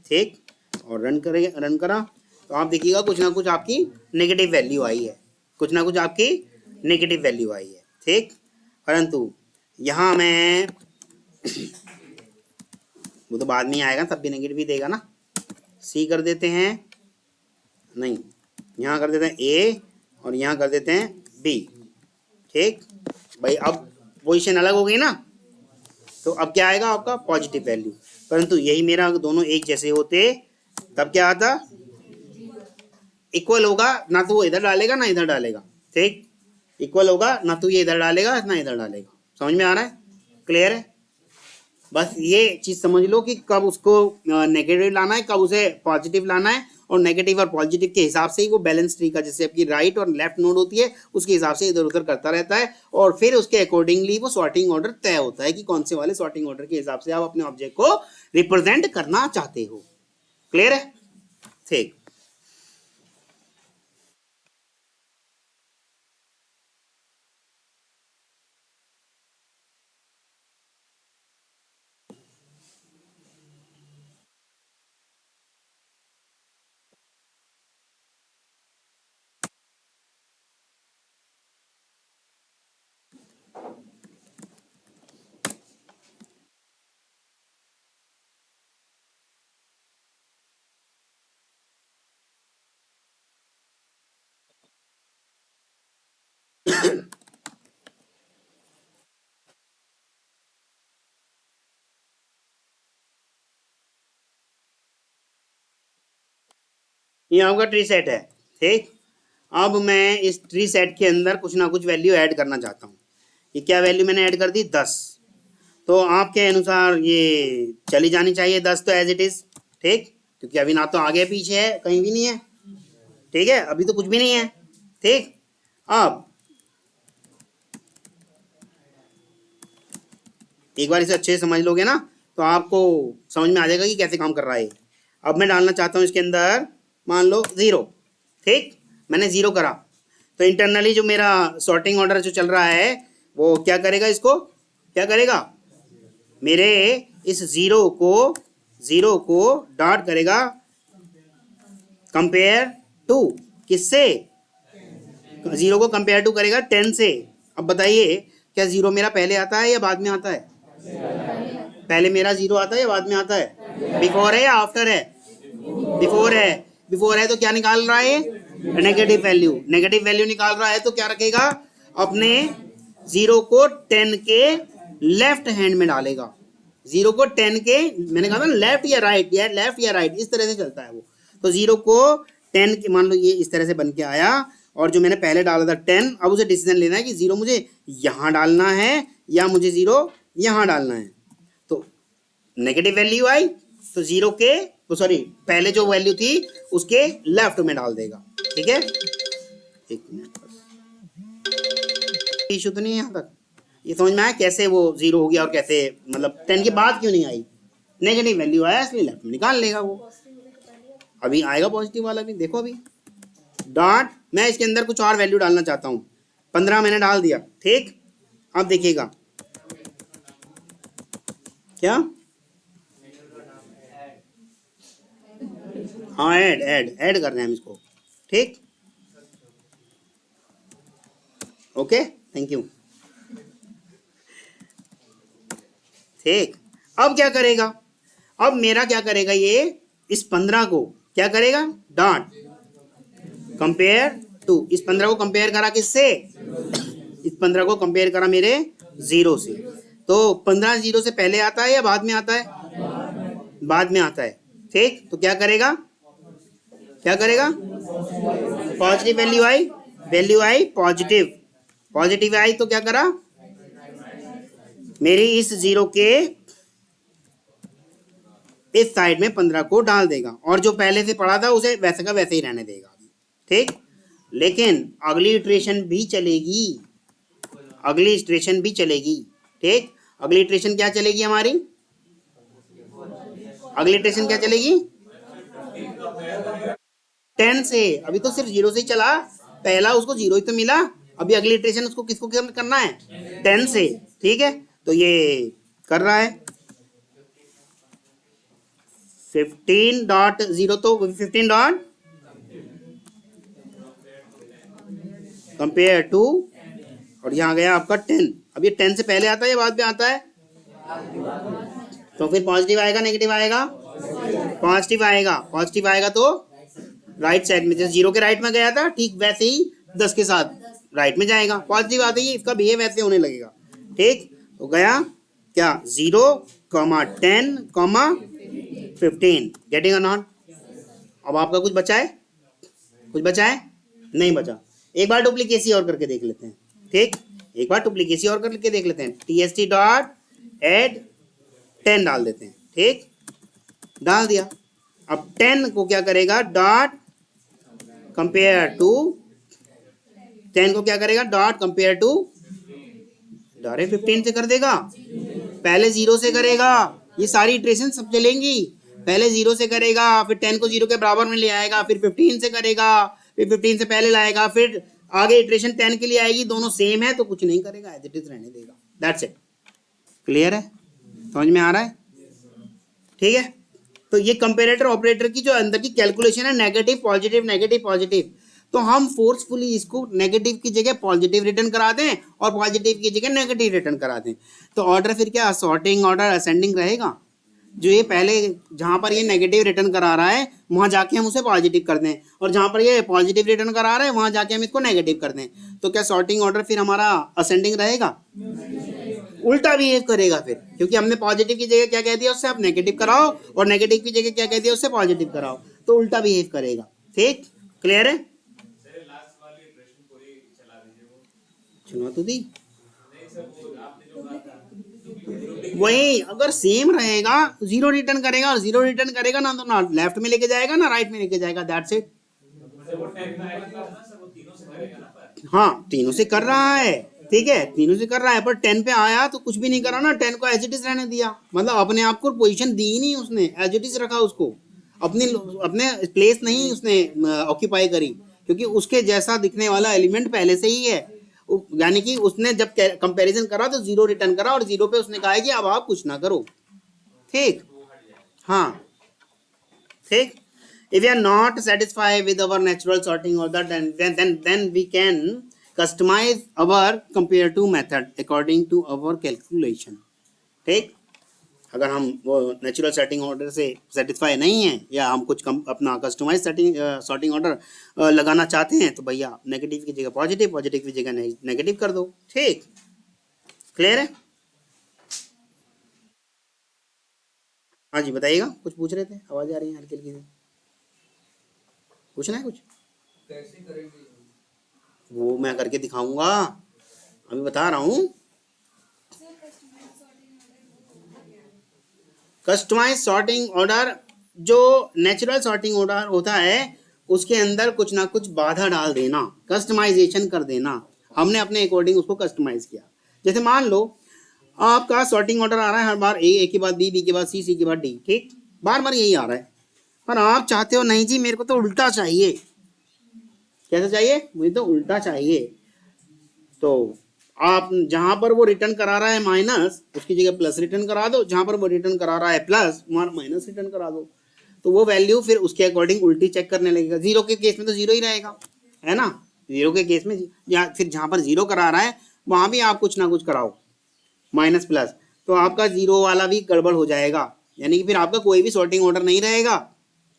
ठीक, और रन करा तो आप देखिएगा कुछ ना कुछ आपकी नेगेटिव वैल्यू आई है, ठीक, परंतु यहाँ मैं वो तो बाद में ही आएगा, तब भी नेगेटिव ही देगा ना। सी कर देते हैं, नहीं यहाँ कर देते हैं ए और यहाँ कर देते हैं बी। ठीक भाई, अब पोजीशन अलग हो गई ना, तो अब क्या आएगा आपका पॉजिटिव वैल्यू। परंतु यही मेरा दोनों एक जैसे होते तब क्या आता, इक्वल होगा, ना तो वो इधर डालेगा ना इधर डालेगा। ठीक, इक्वल होगा, ना तो ये इधर डालेगा ना इधर डालेगा। समझ में आ रहा है, क्लियर है। बस ये चीज समझ लो कि कब उसको नेगेटिव लाना है, कब उसे पॉजिटिव लाना है, और नेगेटिव और पॉजिटिव के हिसाब से ही वो बैलेंस ट्री का, जैसे आपकी राइट और लेफ्ट नोड होती है उसके हिसाब से इधर उधर करता रहता है, और फिर उसके अकॉर्डिंगली वो सॉर्टिंग ऑर्डर तय होता है कि कौन से वाले सॉर्टिंग ऑर्डर के हिसाब से आप अपने ऑब्जेक्ट को रिप्रेजेंट करना चाहते हो। क्लियर है? ठीक। ये आपका ट्री सेट है। ठीक। अब मैं इस ट्री सेट के अंदर कुछ ना कुछ वैल्यू ऐड करना चाहता हूँ। ये क्या वैल्यू मैंने ऐड कर दी? 10। तो आपके अनुसार ये चली जानी चाहिए 10 तो एज इट इज। ठीक, क्योंकि अभी ना तो आगे पीछे है, कहीं भी नहीं है। ठीक है, अभी तो कुछ भी नहीं है। ठीक, अब एक बार इसे अच्छे से समझ लोगे ना तो आपको समझ में आ जाएगा कि कैसे काम कर रहा है। अब मैं डालना चाहता हूँ इसके अंदर मान लो 0। ठीक, मैंने 0 करा तो इंटरनली जो मेरा सॉर्टिंग ऑर्डर जो चल रहा है वो क्या करेगा? इसको क्या करेगा? मेरे इस 0 को डॉट करेगा कंपेयर टू, किससे? 0 को कंपेयर टू करेगा 10 से। अब बताइए क्या 0 मेरा पहले आता है या बाद में आता है? पहले मेरा 0 आता है या बाद में आता है? बिफोर है या आफ्टर है? बिफोर है। बिफोर है तो क्या निकाल रहा है? Negative value. नेगेटिव वैल्यू निकाल रहा है तो क्या रखेगा? अपने 0 को 10 के लेफ्ट हैंड में डालेगा। 0 को 10 के, मैंने कहा था लेफ्ट या राइट, या लेफ्ट या राइट, इस तरह से चलता है वो। तो 0 को 10 के, मान लो ये इस तरह से बन के आया, और जो मैंने पहले डाला था 10, अब उसे डिसीजन लेना है कि 0 मुझे यहाँ डालना है या मुझे 0 यहाँ डालना है। तो नेगेटिव वैल्यू आई तो 0 के, तो सॉरी पहले जो वैल्यू थी उसके लेफ्ट में डाल देगा। ठीक है, एक मिनट, इशू तो नहीं है यहाँ तक? ये समझ में आया कैसे वो 0 हो गया और कैसे, मतलब 10 के बाद क्यों नहीं आई? नेगेटिव वैल्यू आया इसलिए लेफ्ट में निकाल लेगा वो। अभी आएगा पॉजिटिव वाला भी, देखो अभी डॉट। मैं इसके अंदर कुछ और वैल्यू डालना चाहता हूँ। 15 मैंने डाल दिया। ठीक, अब देखिएगा क्या? हाँ, ऐड कर रहे हैं हम इसको। ठीक, ओके, थैंक यू। ठीक, अब क्या करेगा? अब मेरा क्या करेगा? ये इस 15 को क्या करेगा? Dot compare to. इस 15 को कंपेयर करा किससे? इस 15 को कंपेयर करा मेरे 0 से। तो 15 0 से पहले आता है या बाद में आता है? बाद में आता है। ठीक, तो क्या करेगा? क्या करेगा? पॉजिटिव वैल्यू आई पॉजिटिव। पॉजिटिव आई तो क्या करा? मेरी इस 0 के इस साइड में 15 को डाल देगा, और जो पहले से पड़ा था उसे वैसे का वैसे ही रहने देगा। ठीक, लेकिन अगली इटरेशन भी चलेगी। अगली इटरेशन भी चलेगी। ठीक, अगली इटरेशन क्या चलेगी हमारी? अगली इटरेशन क्या चलेगी? 10 से। अभी तो सिर्फ 0 से ही चला, पहला उसको 0 ही तो मिला। अभी अगली इटरेशन उसको किसको करना है? 10 से। ठीक है, तो ये कर रहा है 15.0, तो 15 डॉट कंपेयर टू, और यहाँ गया आपका 10। अब ये 10 से पहले आता है या बाद में आता है? तो फिर पॉजिटिव आएगा नेगेटिव आएगा? पॉजिटिव आएगा। पॉजिटिव आएगा तो राइट साइड में, जैसे 0 के राइट में गया था ठीक वैसे ही 10 के साथ राइट में जाएगा। पॉजिटिव आते ही इसका बिहेव वैसे होने लगेगा। ठीक, तो गया क्या? 0, 10, 15। गेटिंग और नॉट? अब आपका कुछ बचा है? कुछ बचा है? नहीं बचा। एक बार डुप्लीकेसी और करके देख लेते हैं। ठीक, एक बार डुप्लीकेसी और करके देख लेते हैं। TST डॉट एड 10 डाल देते हैं। ठीक, डाल दिया। अब 10 को क्या करेगा, डॉट कंपेयर टू, 10 को क्या करेगा, डॉट कंपेयर टू, डायरेक्ट 15 से कर देगा, पहले 0 से करेगा, ये सारी इटरेशन सब चलेंगी, पहले 0 से करेगा, फिर 10 को 0 के बराबर में ले आएगा, फिर 15 से करेगा, फिर 15 से पहले लाएगा, फिर आगे इटरेशन 10 के लिए आएगी, दोनों सेम है तो कुछ नहीं करेगा, एज इट इज रहने देगा, दैट्स इट। क्लियर है, समझ में आ रहा है, ठीक है। तो ये कंपेरेटर ऑपरेटर की जो अंदर की कैलकुलेशन है, नेगेटिव पॉजिटिव नेगेटिव पॉजिटिव, तो हम फोर्सफुली इसको नेगेटिव की जगह पॉजिटिव रिटर्न करा दें और पॉजिटिव की जगह नेगेटिव रिटर्न करा दें, तो ऑर्डर फिर क्या, सॉर्टिंग ऑर्डर असेंडिंग रहेगा। जो ये पहले जहाँ पर ये नेगेटिव रिटर्न करा रहा है वहाँ जाके हम उसे पॉजिटिव कर दें, और जहाँ पर ये पॉजिटिव रिटर्न करा रहा है वहाँ जाके हम इसको नेगेटिव कर दें, तो क्या सॉर्टिंग ऑर्डर फिर हमारा असेंडिंग रहेगा, उल्टा बिहेव करेगा फिर, क्योंकि हमने पॉजिटिव की जगह क्या कह दिया उससे आप नेगेटिव कराओ, और नेगेटिव की जगह क्या कह दिया उससे पॉजिटिव कराओ, तो उल्टा बिहेव करेगा। ठीक, क्लियर है। सर लास्ट वाली इटरेशन पूरी चला दीजिए, वो सुना तो दी, नहीं सर, वो आपने जो कहा था वही अगर सेम रहेगा, 0 रिटर्न करेगा, और 0 रिटर्न करेगा ना तो ना लेफ्ट में लेके जाएगा ना राइट में लेके जाएगा, दैट्स इट। सर वो 10 में आएगा ना सर, वो तीनों से करेगा ना, पर हाँ तीनों से कर रहा है, ठीक है, तीनों से कर रहा है, पर 10 पे आया तो कुछ भी नहीं करा ना, 10 को एज इट इज रहने दिया, मतलब अपने आप को पोजीशन दी ही नहीं उसने, एज इट इज रखा उसको, अपने प्लेस नहीं उसने ऑक्यूपाई करी, क्योंकि उसके जैसा दिखने वाला एलिमेंट पहले से ही है, यानी कि उसने जब कंपैरिजन करा तो 0 रिटर्न करा, और 0 पे उसने कहा है कि अब आप कुछ ना करो। ठीक, हाँ ठीक। If we are not satisfied with our natural sorting order, then we can customize our compare to method according to our calculation. ठीक, अगर हम वो नेचुरल सेटिंग ऑर्डर से सेटिस्फाई नहीं है, या हम कुछ कम अपना कस्टमाइज सॉर्टिंग ऑर्डर लगाना चाहते हैं, तो भैया नेगेटिव की जगह पॉजिटिव, पॉजिटिव की जगह नेगेटिव कर दो। ठीक, क्लियर है। हाँ जी बताइएगा, कुछ पूछ रहे थे, आवाज आ रही है हल्की हल्की से, पूछना है कुछ? कैसे करेंगे? वो मैं करके दिखाऊंगा, अभी बता रहा हूँ। कस्टमाइज सॉर्टिंग ऑर्डर, जो नेचुरल सॉर्टिंग ऑर्डर होता है उसके अंदर कुछ ना कुछ बाधा डाल देना, कस्टमाइजेशन कर देना, हमने अपने अकॉर्डिंग उसको कस्टमाइज किया। जैसे मान लो आपका सॉर्टिंग ऑर्डर आ रहा है हर बार ए के बाद बी, बी के बाद सी के बाद डी, ठीक, बार बार यही आ रहा है, पर आप चाहते हो नहीं जी मेरे को तो उल्टा चाहिए। कैसा चाहिए? मुझे तो उल्टा चाहिए। तो आप जहां पर वो रिटर्न करा रहा है माइनस, उसकी जगह प्लस रिटर्न करा दो, जहां पर वो रिटर्न करा रहा है प्लस, वहां माइनस रिटर्न करा दो, तो वो वैल्यू फिर उसके अकॉर्डिंग उल्टी चेक करने लगेगा। 0 के केस में तो 0 ही रहेगा, है ना, 0 के केस में, या फिर जहां पर 0 करा रहा है वहां भी आप कुछ ना कुछ कराओ, माइनस प्लस, तो आपका 0 वाला भी गड़बड़ हो जाएगा, यानी कि फिर आपका कोई भी सॉर्टिंग ऑर्डर नहीं रहेगा।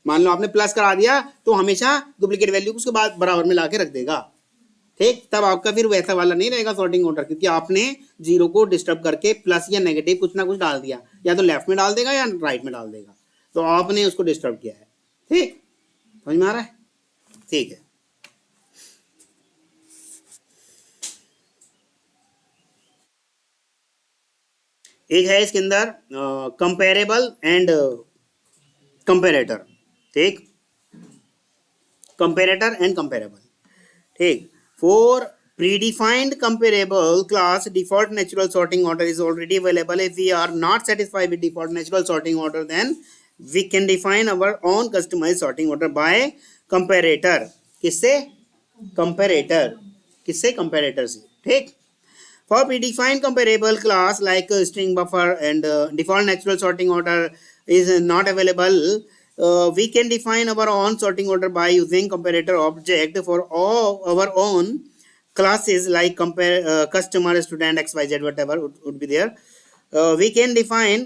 मान लो आपने प्लस करा दिया तो हमेशा डुप्लीकेट वैल्यू को उसके बाद बराबर में लाके रख देगा, ठीक, तब आपका फिर वैसा वाला नहीं रहेगा सॉर्टिंग ऑर्डर, क्योंकि आपने 0 को डिस्टर्ब करके प्लस या नेगेटिव कुछ ना कुछ डाल दिया, या तो लेफ्ट में डाल देगा या राइट में डाल देगा, तो आपने उसको डिस्टर्ब किया है। ठीक, समझ में आ रहा है? ठीक है। एक है इसके अंदर कंपेरेबल एंड कंपेरेटर, ठीक, कंपेरेटर एंड कंपेरेबल, ठीक। For predefined comparable class, default natural sorting order is already available. If we are not satisfied with default natural sorting order, then we can define our own customized sorting order by comparator. किससे? Comparator. किससे? Comparator से, ठीक। For predefined comparable class like string buffer and default natural sorting order is not available, we can define our own sorting order by using comparator object for all our own classes like customer, student, xyz, whatever would be there. We can define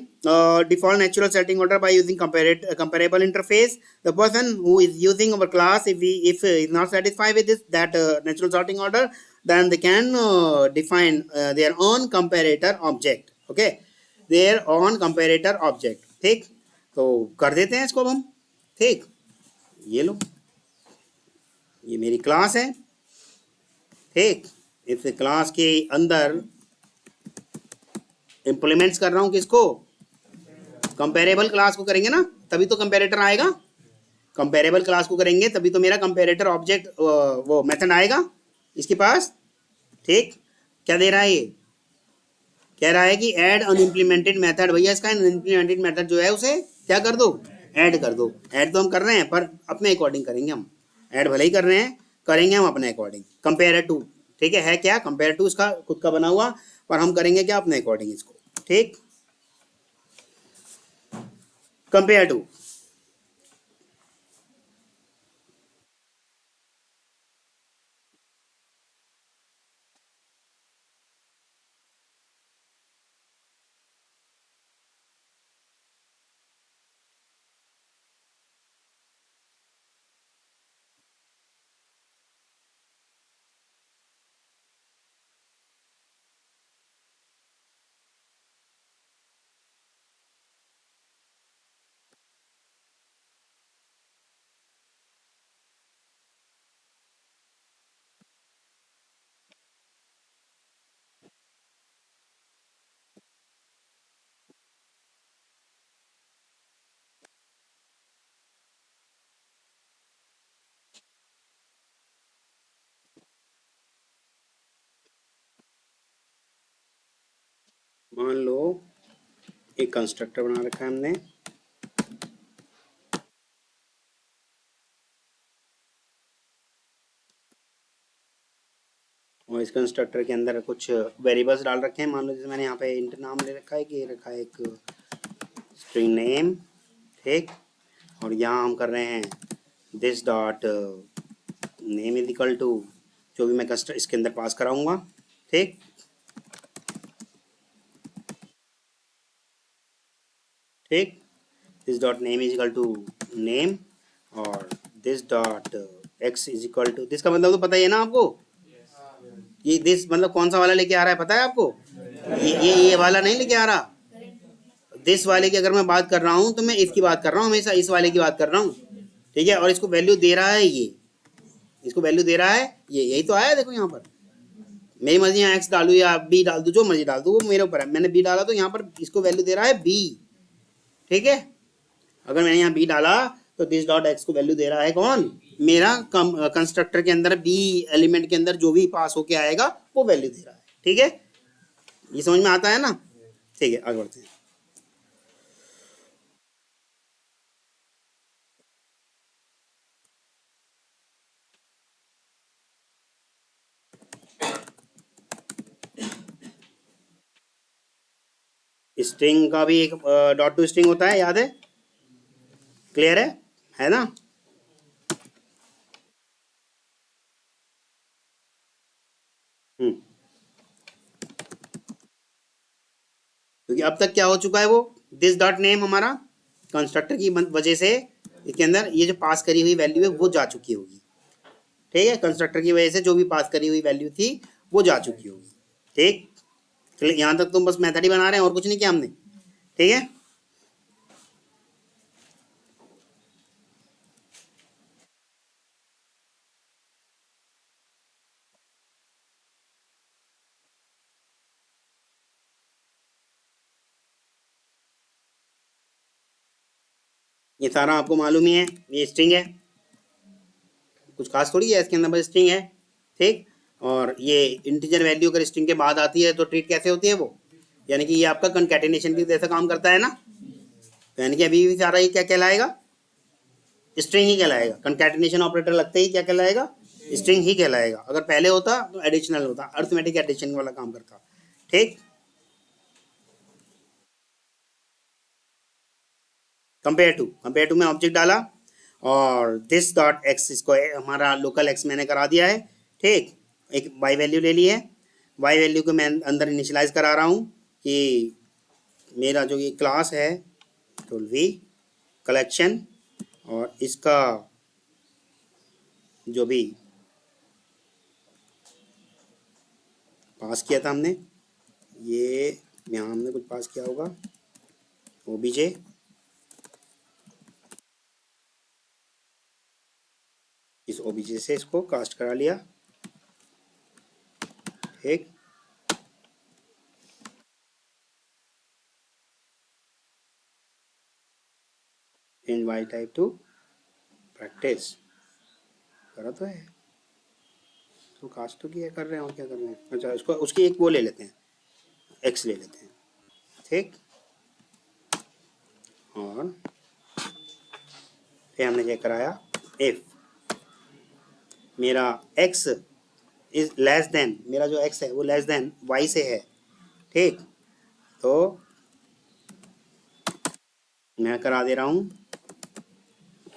default natural sorting order by using comparable interface. The person who is using our class, if is not satisfied with this natural sorting order, then they can define their own comparator object, okay, their own comparator object, ठीक। तो कर देते हैं इसको अब हम, ठीक। ये लो, ये मेरी क्लास है, ठीक, इस क्लास के अंदर इम्प्लीमेंट्स कर रहा हूं किसको? कंपेरेबल क्लास को करेंगे ना, तभी तो कंपेरेटर आएगा, कंपेरेबल क्लास को करेंगे तभी तो मेरा कंपेरेटर ऑब्जेक्ट वो मेथड आएगा इसके पास। ठीक, क्या दे रहा है ये, कह रहा है कि ऐड अनइम्प्लीमेंटेड मेथड। भैया इसका अनइम्प्लीमेंटेड मेथड जो है उसे क्या कर दो, ऐड कर दो। ऐड तो हम कर रहे हैं पर अपने अकॉर्डिंग करेंगे हम, ऐड भले ही कर रहे हैं, करेंगे हम अपने अकॉर्डिंग। कंपेयर टू, ठीक है क्या, कंपेयर टू इसका खुद का बना हुआ, पर हम करेंगे क्या, अपने अकॉर्डिंग इसको। ठीक, कंपेयर टू, मान लो एक कंस्ट्रक्टर बना रखा है हमने, और इस कंस्ट्रक्टर के अंदर कुछ वेरिएबल्स डाल रखे हैं। मान लो जैसे मैंने यहाँ पे इंट नाम ले रखा है कि रखा है एक स्ट्रिंग नेम। ठीक, और यहाँ हम कर रहे हैं this dot name is equal to जो भी मैं कस्टमर इसके अंदर पास कराऊंगा। ठीक, ठीक, this dot name is equal to name, और this dot x is equal to, this का मतलब तो पता ही है ना आपको, ये दिस मतलब कौन सा वाला लेके आ रहा है पता है आपको, ये वाला नहीं लेके आ रहा। दिस वाले की अगर मैं बात कर रहा हूँ तो मैं इसकी बात कर रहा हूँ, हमेशा इस वाले की बात कर रहा हूँ। ठीक है, और इसको वैल्यू दे रहा है ये, इसको वैल्यू दे रहा है ये, यही तो आया देखो यहाँ पर। मेरी मर्जी यहाँ एक्स डालू या बी डाल दूँ, जो मर्जी डाल दूँ, वो मेरे ऊपर है। मैंने बी डाला तो यहाँ पर इसको वैल्यू दे रहा है बी। ठीक है, अगर मैंने यहाँ बी डाला तो दिस डॉट एक्स को वैल्यू दे रहा है कौन, मेरा कंस्ट्रक्टर के अंदर बी एलिमेंट के अंदर जो भी पास होके आएगा वो वैल्यू दे रहा है। ठीक है, ये समझ में आता है ना। ठीक है, आगे बढ़ते हैं। स्ट्रिंग का भी एक डॉट टू स्ट्रिंग होता है, याद है, क्लियर है ना। क्योंकि अब तक क्या हो चुका है, वो दिस डॉट नेम हमारा कंस्ट्रक्टर की वजह से इसके अंदर ये जो पास करी हुई वैल्यू है वो जा चुकी होगी। ठीक है, कंस्ट्रक्टर की वजह से जो भी पास करी हुई वैल्यू थी वो जा चुकी होगी। ठीक, चलिए यहाँ तक तुम बस मेथड ही बना रहे हैं और कुछ नहीं किया हमने। ठीक है, ये सारा आपको मालूम ही है, ये स्ट्रिंग है, कुछ खास थोड़ी है इसके अंदर, बस स्ट्रिंग है। ठीक, और ये इंटीजर वैल्यू अगर स्ट्रिंग के बाद आती है तो ट्रीट कैसे होती है वो, यानी कि ये आपका कंकैटिनेशन की जैसा काम करता है ना। तो यानी कि अभी भी सारा ये क्या कहलाएगा, स्ट्रिंग ही कहलाएगा। कंकैटिनेशन ऑपरेटर लगते ही क्या कहलाएगा, स्ट्रिंग ही कहलाएगा। अगर पहले होता तो एडिशनल होता, अरिथमेटिक एडिशन वाला काम करता। ठीक, कंपेयर टू में ऑब्जेक्ट डाला, और दिस डॉट एक्स इसको हमारा लोकल एक्स मैंने करा दिया है। ठीक, एक वाई वैल्यू ले ली है, वाई वैल्यू को मैं अंदर इनिशियलाइज करा रहा हूँ कि मेरा जो ये क्लास है तो वी कलेक्शन, और इसका जो भी पास किया था हमने, ये यहाँ हमने कुछ पास किया होगा ओबीजे, इस ओबीजे से इसको कास्ट करा लिया। ठीक, इन वाई टाइप टू प्रैक्टिस करा तो है, तो कास्ट तो किया कर रहे हैं और क्या कर रहे हैं। अच्छा इसको उसकी एक वो ले लेते हैं, एक्स ले लेते हैं, ठीक। और फिर हमने क्या कराया, इफ मेरा x इज लेस देन, मेरा जो x है वो लेस देन y से है, ठीक। तो मैं करा दे रहा हूँ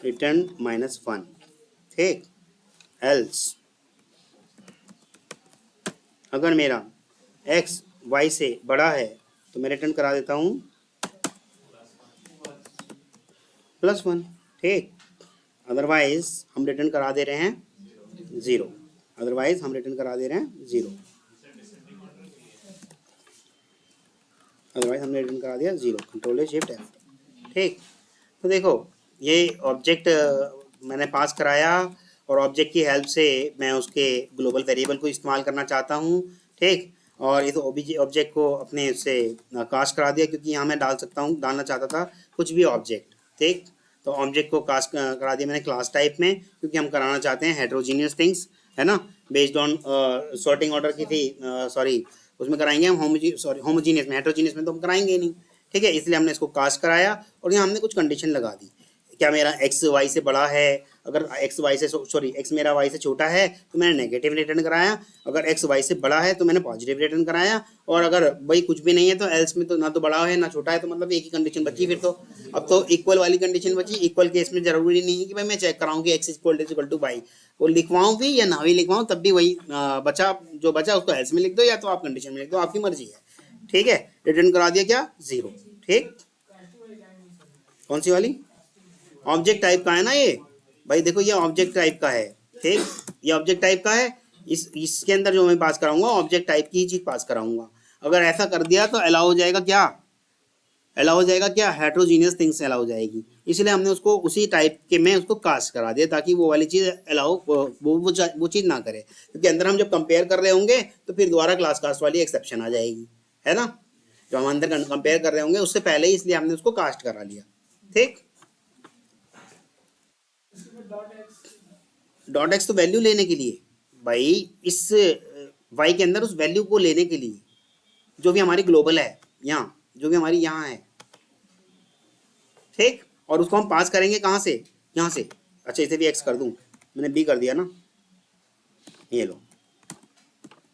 रिटर्न -1, ठीक। एल्स अगर मेरा x y से बड़ा है तो मैं रिटर्न करा देता हूँ +1, ठीक। अदरवाइज हम रिटर्न करा दे रहे हैं 0, अदरवाइज हम रिटर्न करा दे रहे हैं 0, अदरवाइज हमने रिटर्न करा दिया 0, Ctrl+Shift+F, ठीक। तो देखो ये ऑब्जेक्ट मैंने पास कराया और ऑब्जेक्ट की हेल्प से मैं उसके ग्लोबल वेरिएबल को इस्तेमाल करना चाहता हूँ, ठीक। और इस ऑब्जेक्ट को अपने से कास्ट करा दिया, क्योंकि यहाँ मैं डालना चाहता था कुछ भी ऑब्जेक्ट, ठीक। तो ऑब्जेक्ट को कास्ट करा दिया मैंने क्लास टाइप में, क्योंकि हम कराना चाहते हैं हेट्रोजीनियस थिंग्स, है ना, बेस्ड ऑन सॉर्टिंग ऑर्डर की थी, सॉरी उसमें कराएंगे हम होमोजीनियस में, हेट्रोजीनियस में तो हम कराएंगे ही नहीं, ठीक है। इसलिए हमने इसको कास्ट कराया और यहाँ हमने कुछ कंडीशन लगा दी, क्या मेरा x y से बड़ा है, अगर x मेरा y से छोटा है तो मैंने नेगेटिव रिटर्न कराया, अगर x y से बड़ा है तो मैंने पॉजिटिव रिटर्न कराया, और अगर भाई कुछ भी नहीं है तो एल्स में तो ना तो बड़ा है ना छोटा है, तो मतलब एक ही कंडीशन बची फिर तो। अब तो इक्वल वाली कंडीशन बची, इक्वल केस में जरूरी नहीं है कि भाई मैं चेक कराऊँ कि x = y, वो लिखवाऊँ भी या ना भी लिखवाऊँ तब भी वही जो बचा उसको एल्स में लिख दो या तो आप कंडीशन में लिख दो, आपकी मर्जी है, ठीक है। रिटर्न करा दिया क्या 0, ठीक। कौन सी वाली, ऑब्जेक्ट टाइप का है ना ये भाई, देखो ये ऑब्जेक्ट टाइप का है, ठीक। ये ऑब्जेक्ट टाइप का है, इसके अंदर जो मैं पास कराऊंगा ऑब्जेक्ट टाइप की ही चीज पास कराऊंगा। अगर ऐसा कर दिया तो अलाउ हो जाएगा क्या, हेट्रोजीनियस थिंग्स अलाउ हो जाएगी, इसलिए हमने उसको उसी टाइप के में उसको कास्ट करा दिया ताकि वो वाली चीज अलाउ वो चीज ना करे, क्योंकि अंदर हम जब कंपेयर कर रहे होंगे तो फिर दोबारा क्लास कास्ट वाली एक्सेप्शन आ जाएगी, है ना, जो हम अंदर कंपेयर कर रहे होंगे उससे पहले ही, इसलिए हमने उसको कास्ट करा लिया, ठीक। डॉट एक्स तो वैल्यू लेने के लिए भाई, इस वाई के अंदर उस वैल्यू को लेने के लिए जो भी हमारी ग्लोबल है यहाँ, जो भी हमारी यहाँ है, ठीक। और उसको हम पास करेंगे कहाँ से, यहाँ से। अच्छा इसे भी एक्स कर दूँ, मैंने बी कर दिया ना, ये लो,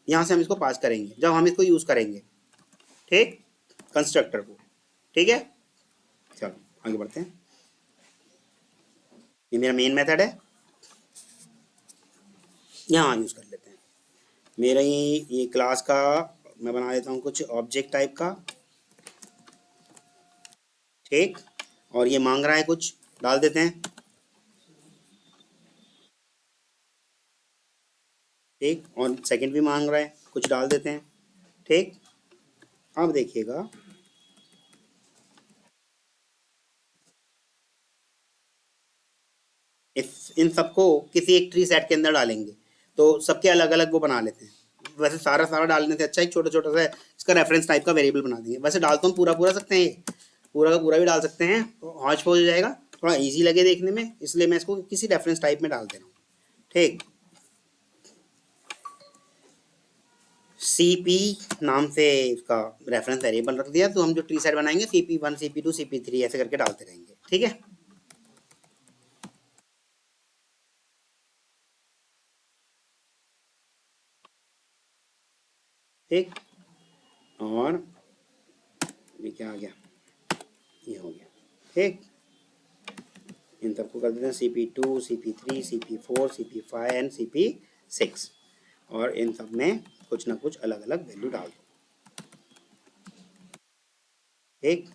यहाँ से हम इसको पास करेंगे जब हम इसको यूज करेंगे, ठीक, कंस्ट्रक्टर को, ठीक है। चलो आगे बढ़ते हैं, ये मेरा मेन मेथड है, यहाँ यूज कर लेते हैं। मेरा ये क्लास का मैं बना देता हूँ कुछ ऑब्जेक्ट टाइप का, ठीक। और ये मांग रहा है कुछ, डाल देते हैं, ठीक। और सेकंड भी मांग रहा है कुछ, डाल देते हैं, ठीक। अब देखिएगा इन सबको किसी एक ट्री सेट के अंदर डालेंगे तो सबके अलग अलग वो बना लेते हैं। वैसे सारा डालने से अच्छा एक छोटा छोटा सा इसका रेफरेंस टाइप का वेरिएबल बना देंगे। वैसे डाल तो हम पूरा सकते हैं, पूरा का पूरा भी डाल सकते हैं, तो हौच पौच हो जाएगा, थोड़ा इजी लगे देखने में, इसलिए मैं इसको किसी रेफरेंस टाइप में डाल दे रहा हूँ, ठीक। CP नाम से इसका रेफरेंस वेरिएबल रख दिया, तो हम जो ट्री सेट बनाएंगे CP1 CP2 CP3 ऐसे करके डालते रहेंगे, ठीक है। ठीक, और ये क्या आ गया, ये हो गया, ठीक। इन सबको कर देते हैं CP2 CP3 CP4 CP5 and CP6, और इन सब में कुछ ना कुछ अलग अलग वैल्यू डाल दो, ठीक।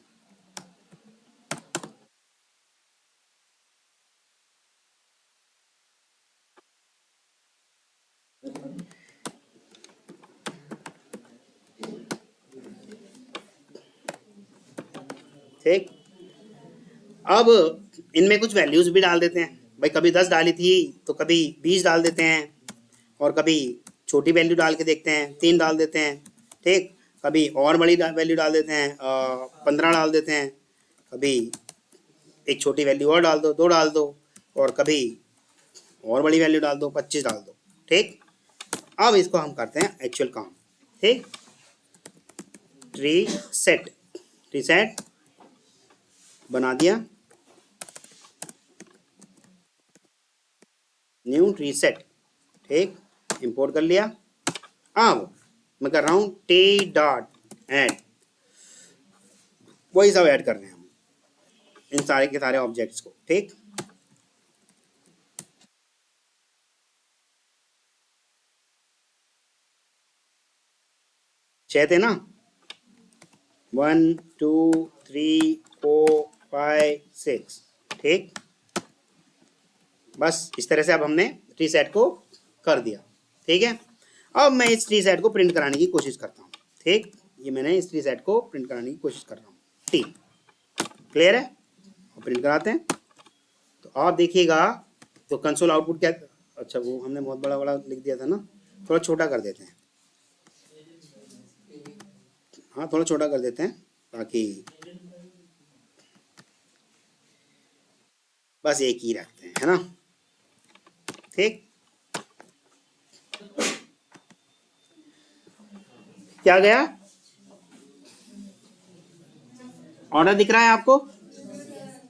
ठीक, अब इनमें कुछ वैल्यूज भी डाल देते हैं भाई, कभी 10 डाली थी तो कभी 20 डाल देते हैं, और कभी छोटी वैल्यू डाल के देखते हैं 3 डाल देते हैं, ठीक। कभी और बड़ी वैल्यू डाल देते हैं 15 डाल देते हैं, कभी एक छोटी वैल्यू और डाल दो 2 डाल दो, और कभी और बड़ी वैल्यू डाल दो, 25 डाल दो, ठीक। अब इसको हम करते हैं एक्चुअल काम, ठीक। रीसेट, रीसेट बना दिया, न्यू रीसेट, ठीक, इंपोर्ट कर लिया। अब मैं कर रहा हूँ टी डॉट ऐड, वही सब ऐड कर रहे हैं हम इन सारे के सारे ऑब्जेक्ट्स को, ठीक। छह थे ना, 1 2 3 4 5 6, ठीक। बस इस तरह से अब हमने ट्री सेट को कर दिया, ठीक है। अब मैं इस ट्री सेट को प्रिंट कराने की कोशिश करता हूँ, ठीक। ये मैंने इस ट्री सेट को प्रिंट कराने की कोशिश कर रहा हूँ, टी, क्लियर है। प्रिंट कराते हैं तो आप देखिएगा, तो कंसोल आउटपुट क्या, अच्छा वो हमने बहुत बड़ा बड़ा लिख दिया था ना, थोड़ा छोटा कर देते हैं, हाँ थोड़ा छोटा कर देते हैं ताकि बस एक ही रखते हैं, है ना, ठीक। क्या गया, ऑर्डर दिख रहा है आपको,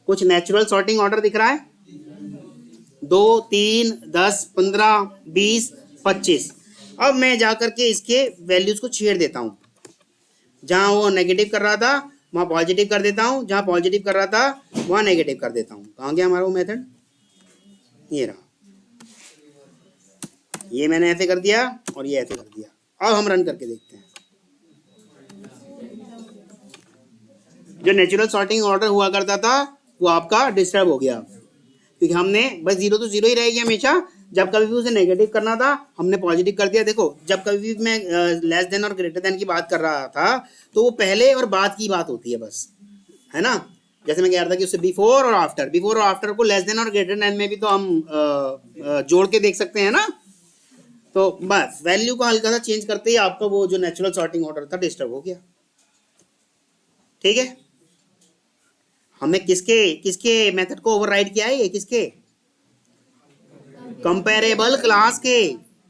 कुछ नेचुरल सॉर्टिंग ऑर्डर दिख रहा है, 2 3 10 15 20 25। अब मैं जाकर के इसके वैल्यूज को छेड़ देता हूं, जहां वो नेगेटिव कर रहा था वहां पॉजिटिव कर देता हूं, जहां पॉजिटिव कर रहा था वहां नेगेटिव कर देता हूं। कहां गया हमारा वो मेथड, ये रहा, ये मैंने ऐसे कर दिया और ये ऐसे कर दिया। अब हम रन करके देखते हैं, जो नेचुरल सॉर्टिंग ऑर्डर हुआ करता था वो आपका डिस्टर्ब हो गया, क्योंकि हमने बस 0 तो 0 ही रहेगी हमेशा, जब कभी भी उसे नेगेटिव करना था हमने पॉजिटिव कर दिया। देखो जब कभी भी मैं लेस देन और ग्रेटर देन की बात कर रहा था तो वो पहले और बाद की बात होती है बस, है ना। जैसे मैं कह रहा था कि उससे बिफोर और आफ्टर, बिफोर और आफ्टर को लेस देन और ग्रेटर देन में भी तो हम जोड़ के देख सकते हैं ना। तो बस वैल्यू को हल्का सा चेंज करते ही आपका वो जो नेचुरल सॉर्टिंग ऑर्डर था डिस्टर्ब हो गया, ठीक है। हमने किसके किसके मेथड को ओवरराइड किया है, ये किसके, कंपेरेबल क्लास के,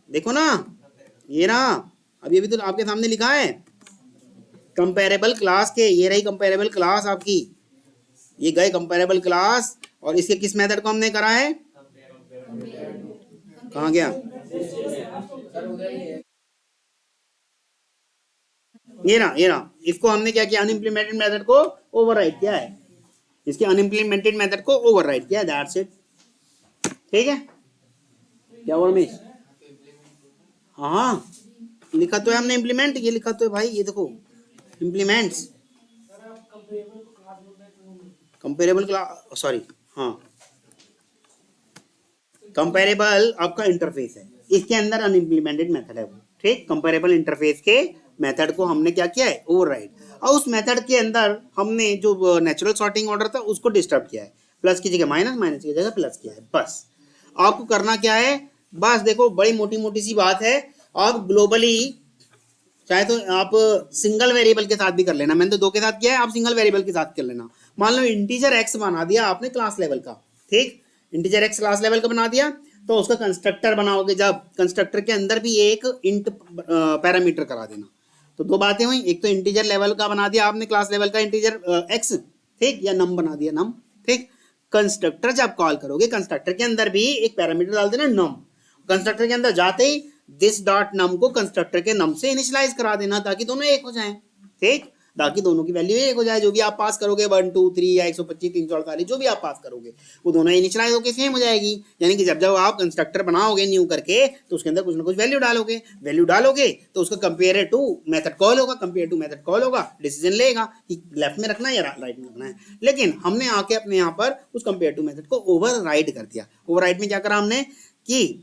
देखो ना ये रहा, अब ये भी तो आपके सामने लिखा है कंपेरेबल क्लास के, ये रही कंपेरेबल क्लास आपकी, ये गए कंपेरेबल क्लास, और इसके किस मेथड को हमने करा है, कहाँ गया, ये रहा, इसको हमने क्या किया, अनइम्प्लीमेंटेड मेथड को ओवरराइड किया है, इसके अनइम्प्लीमेंटेड मेथड को ओवरराइड किया, दैट्स इट, ठीक है। क्या बोल रमेश, हाँ लिखा तो है हमने इम्प्लीमेंट, ये लिखा तो है भाई, ये देखो इम्प्लीमेंट्स, कंपेरेबल क्लास, सॉरी हाँ कंपेरेबल आपका इंटरफेस है, इसके अंदर अनइम्प्लीमेंटेड मेथड है वो, ठीक। कंपेरेबल इंटरफेस के मेथड को हमने क्या किया है, ओवरराइड, और उस मेथड के अंदर हमने जो नेचुरल सॉर्टिंग ऑर्डर था उसको डिस्टर्ब किया है, प्लस की जगह माइनस, माइनस की जगह प्लस किया है। बस आपको करना क्या है, बस देखो बड़ी मोटी मोटी सी बात है, आप ग्लोबली चाहे तो आप सिंगल वेरिएबल के साथ भी कर लेना, मैंने तो 2 के साथ किया है, आप सिंगल वेरिएबल के साथ कर लेना। मान लो इंटीजर एक्स बना दिया आपने क्लास लेवल का, ठीक, इंटीजर एक्स क्लास लेवल का बना दिया, तो उसका कंस्ट्रक्टर बनाओगे जब, कंस्ट्रक्टर के अंदर भी एक इंट पैरामीटर करा देना। तो 2 बातें हुई, एक तो इंटीजर लेवल का बना दिया आपने क्लास लेवल का इंटीजर एक्स, ठीक, या नम बना दिया नम, ठीक। कंस्ट्रक्टर जब कॉल करोगे कंस्ट्रक्टर के अंदर भी एक पैरामीटर डाल देना नम, कंस्ट्रक्टर के अंदर जाते ही दिस डॉट नम को कंस्ट्रक्टर के नम से इनिशियलाइज करा देना, ताकि दोनों एक हो जाएं, ठीक, ताकि दोनों की वैल्यू एक हो जाए, जो भी आप पास करोगे 1 2 3 या 125 348 जो भी आप पास करोगे वो दोनों इनिशियलाइज होकर सेम हो जाएगी। यानी कि जब जब आप कंस्ट्रक्टर बनाओगे न्यू करके तो उसके अंदर कुछ ना कुछ वैल्यू डालोगे तो उसका कंपेयर टू मेथड कॉल होगा, कंपेयर टू मेथड कॉल होगा, डिसीजन लेगा कि लेफ्ट में रखना है या राइट में रखना है। लेकिन हमने आके अपने यहाँ पर उस कंपेयर टू मेथड को ओवरराइड कर दिया। ओवरराइड में क्या करा हमने कि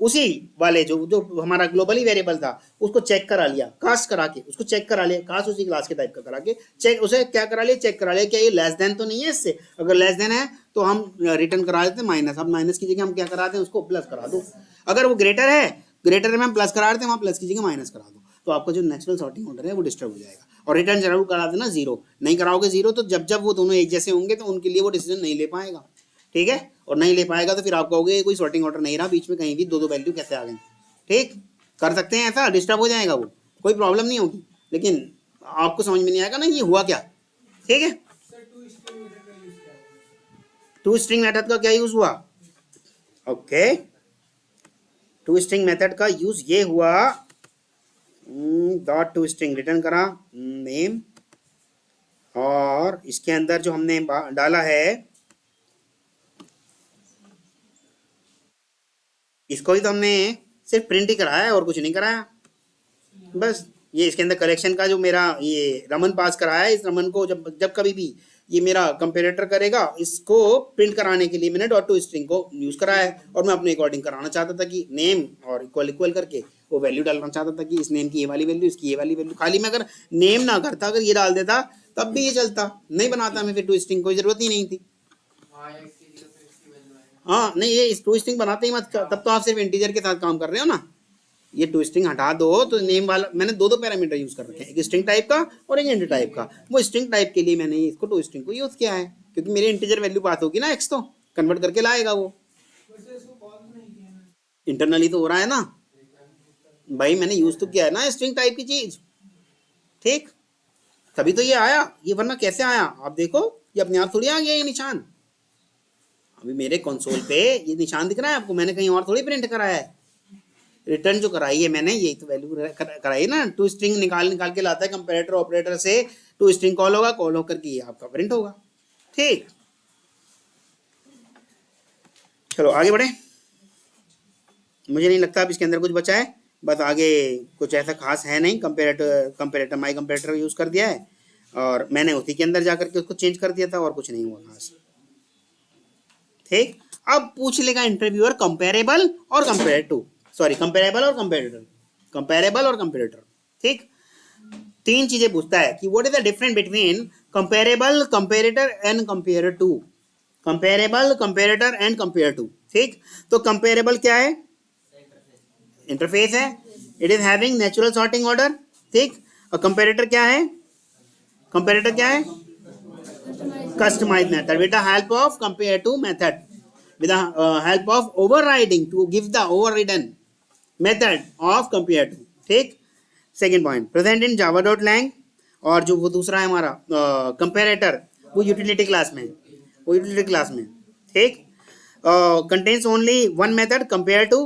उसी वाले जो हमारा ग्लोबली वेरिएबल था उसको चेक करा लिया, कास्ट करा के उसको चेक करा लिया, कास्ट उसी क्लास के टाइप का करा के चेक, उसे क्या करा लिया, चेक करा लिया क्या ये लेस देन तो नहीं है इससे, अगर लेस देन है तो हम रिटर्न करा देते हैं माइनस, अब माइनस की जगह हम क्या कराते हैं उसको प्लस करा दो, अगर वो ग्रेटर है, ग्रेटर में हम प्लस करा देते हैं वहाँ प्लस की जगह माइनस करा दो, तो आपका जो नेचुरल सॉर्टिंग ऑर्डर है वो डिस्टर्ब हो जाएगा। और रिटर्न जरूर करा देना 0, नहीं कराओगे 0 तो जब जब वो दोनों एक जैसे होंगे तो उनके लिए वो डिसीजन नहीं ले पाएगा, ठीक है, और नहीं ले पाएगा तो फिर आप कहोगे कोई सॉर्टिंग ऑर्डर नहीं रहा, बीच में कहीं भी दो दो वैल्यू कैसे आ गई। ठीक, कर सकते हैं ऐसा, डिस्टर्ब हो जाएगा वो, कोई प्रॉब्लम नहीं होगी, लेकिन आपको समझ में नहीं आएगा ना ये हुआ क्या। ठीक है, टू स्ट्रिंग मेथड का क्या यूज हुआ? ओके, टू स्ट्रिंग मेथड का यूज ये हुआ, डॉट टू स्ट्रिंग रिटर्न करा नेम, और इसके अंदर जो हमने डाला है इसको भी तो हमने सिर्फ प्रिंट ही कराया है और कुछ नहीं कराया। बस ये इसके अंदर कलेक्शन का जो मेरा ये रमन पास कराया है, इस रमन को जब जब कभी भी ये मेरा कंपेरेटर करेगा, इसको प्रिंट कराने के लिए मैंने डॉट टू स्ट्रिंग को यूज कराया है, और मैं अपने अकॉर्डिंग कराना चाहता था कि नेम और इक्वल इक्वल करके वो वैल्यू डालना चाहता था कि इस नेम की ये वाली वैल्यू, इसकी ये वाली वैल्यू। खाली मैं अगर नेम ना करता, अगर ये डाल देता तब भी ये चलता, नहीं बनाता मैं फिर टू स्ट्रिंग, कोई जरूरत ही नहीं थी। हाँ नहीं, ये इस टू स्ट्रिंग बनाते ही मत, तब तो आप सिर्फ इंटीजर के साथ काम कर रहे हो ना। ये टू स्ट्रिंग हटा दो तो नेम वाला मैंने दो दो पैरामीटर यूज कर रखे हैं, एक स्ट्रिंग टाइप का और एक इंट टाइप का। वो स्ट्रिंग टाइप के लिए मैंने इसको टू स्ट्रिंग को यूज किया है, क्योंकि मेरे इंटीजर वैल्यू पास होगी ना, एक्स तो कन्वर्ट करके लाएगा वो। इंटरनली तो हो रहा है ना भाई, मैंने यूज तो किया है ना स्ट्रिंग टाइप की चीज। ठीक, तभी तो ये आया, ये वरना कैसे आया? आप देखो ये अपने आप थोड़ी आ गया ये निशान। अभी मेरे कंसोल पे ये निशान दिख रहा है आपको, मैंने कहीं और थोड़ी प्रिंट कराया है। रिटर्न जो कराई है मैंने, यही तो वैल्यू कराई है ना। टू स्ट्रिंग निकाल के लाता है कंपैरेटर ऑपरेटर से, टू स्ट्रिंग कॉल होगा, कॉल होकर के ये आपका प्रिंट होगा। ठीक, चलो आगे बढ़े। मुझे नहीं लगता अब इसके अंदर कुछ बचा है, बस आगे कुछ ऐसा खास है नहीं। कंपेरेटर माई कंपेरेटर यूज कर दिया है, और मैंने उसी के अंदर जाकर के उसको चेंज कर दिया था, और कुछ नहीं हुआ खास। ठीक, अब पूछ लेगा इंटरव्यूअर कंपेरेबल और कंपेरेटिव, सॉरी कंपेरेबल और कंपेरेटर, कंपेरेबल और कंपेरेटर। ठीक, तीन चीजें पूछता है कि what is the difference between comparable, comparator and compare to. Comparable, comparator and compare to. ठीक, तो कंपेरेबल क्या है? इंटरफेस है, it is having natural sorting order. ठीक, और कंपेरेटर क्या है? कंपेरेटर क्या है? Customize method with the help of compare to method, with the help of overriding to give the overridden method of compare to। ठीक, second point present in java.lang, और जो वो दूसरा है हमारा कंपेरेटर, वो यूटिलिटी क्लास में, वो यूटिलिटी क्लास में। ठीक, contains only one method compare to,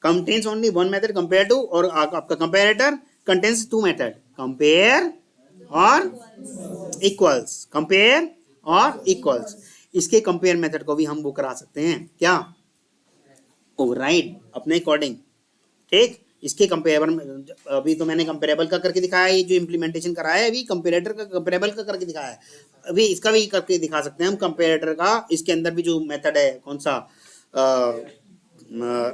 contains only one method compare to, और आपका comparator contains two method, compare और इक्वल्स, कंपेयर और इक्वल्स। इसके कंपेयर मेथड को भी हम वो करा सकते हैं क्या? ओवरराइड अपने अकॉर्डिंग। ठीक, इसके कंपेरेबल, अभी तो मैंने कंपेरेबल का करके दिखाया है, ये जो इम्प्लीमेंटेशन कराया है अभी कंपेरेटर का, कंपेरेबल का करके दिखाया है। अभी इसका भी करके दिखा सकते हैं हम कंपेरेटर का। इसके अंदर भी जो मेथड है, कौन सा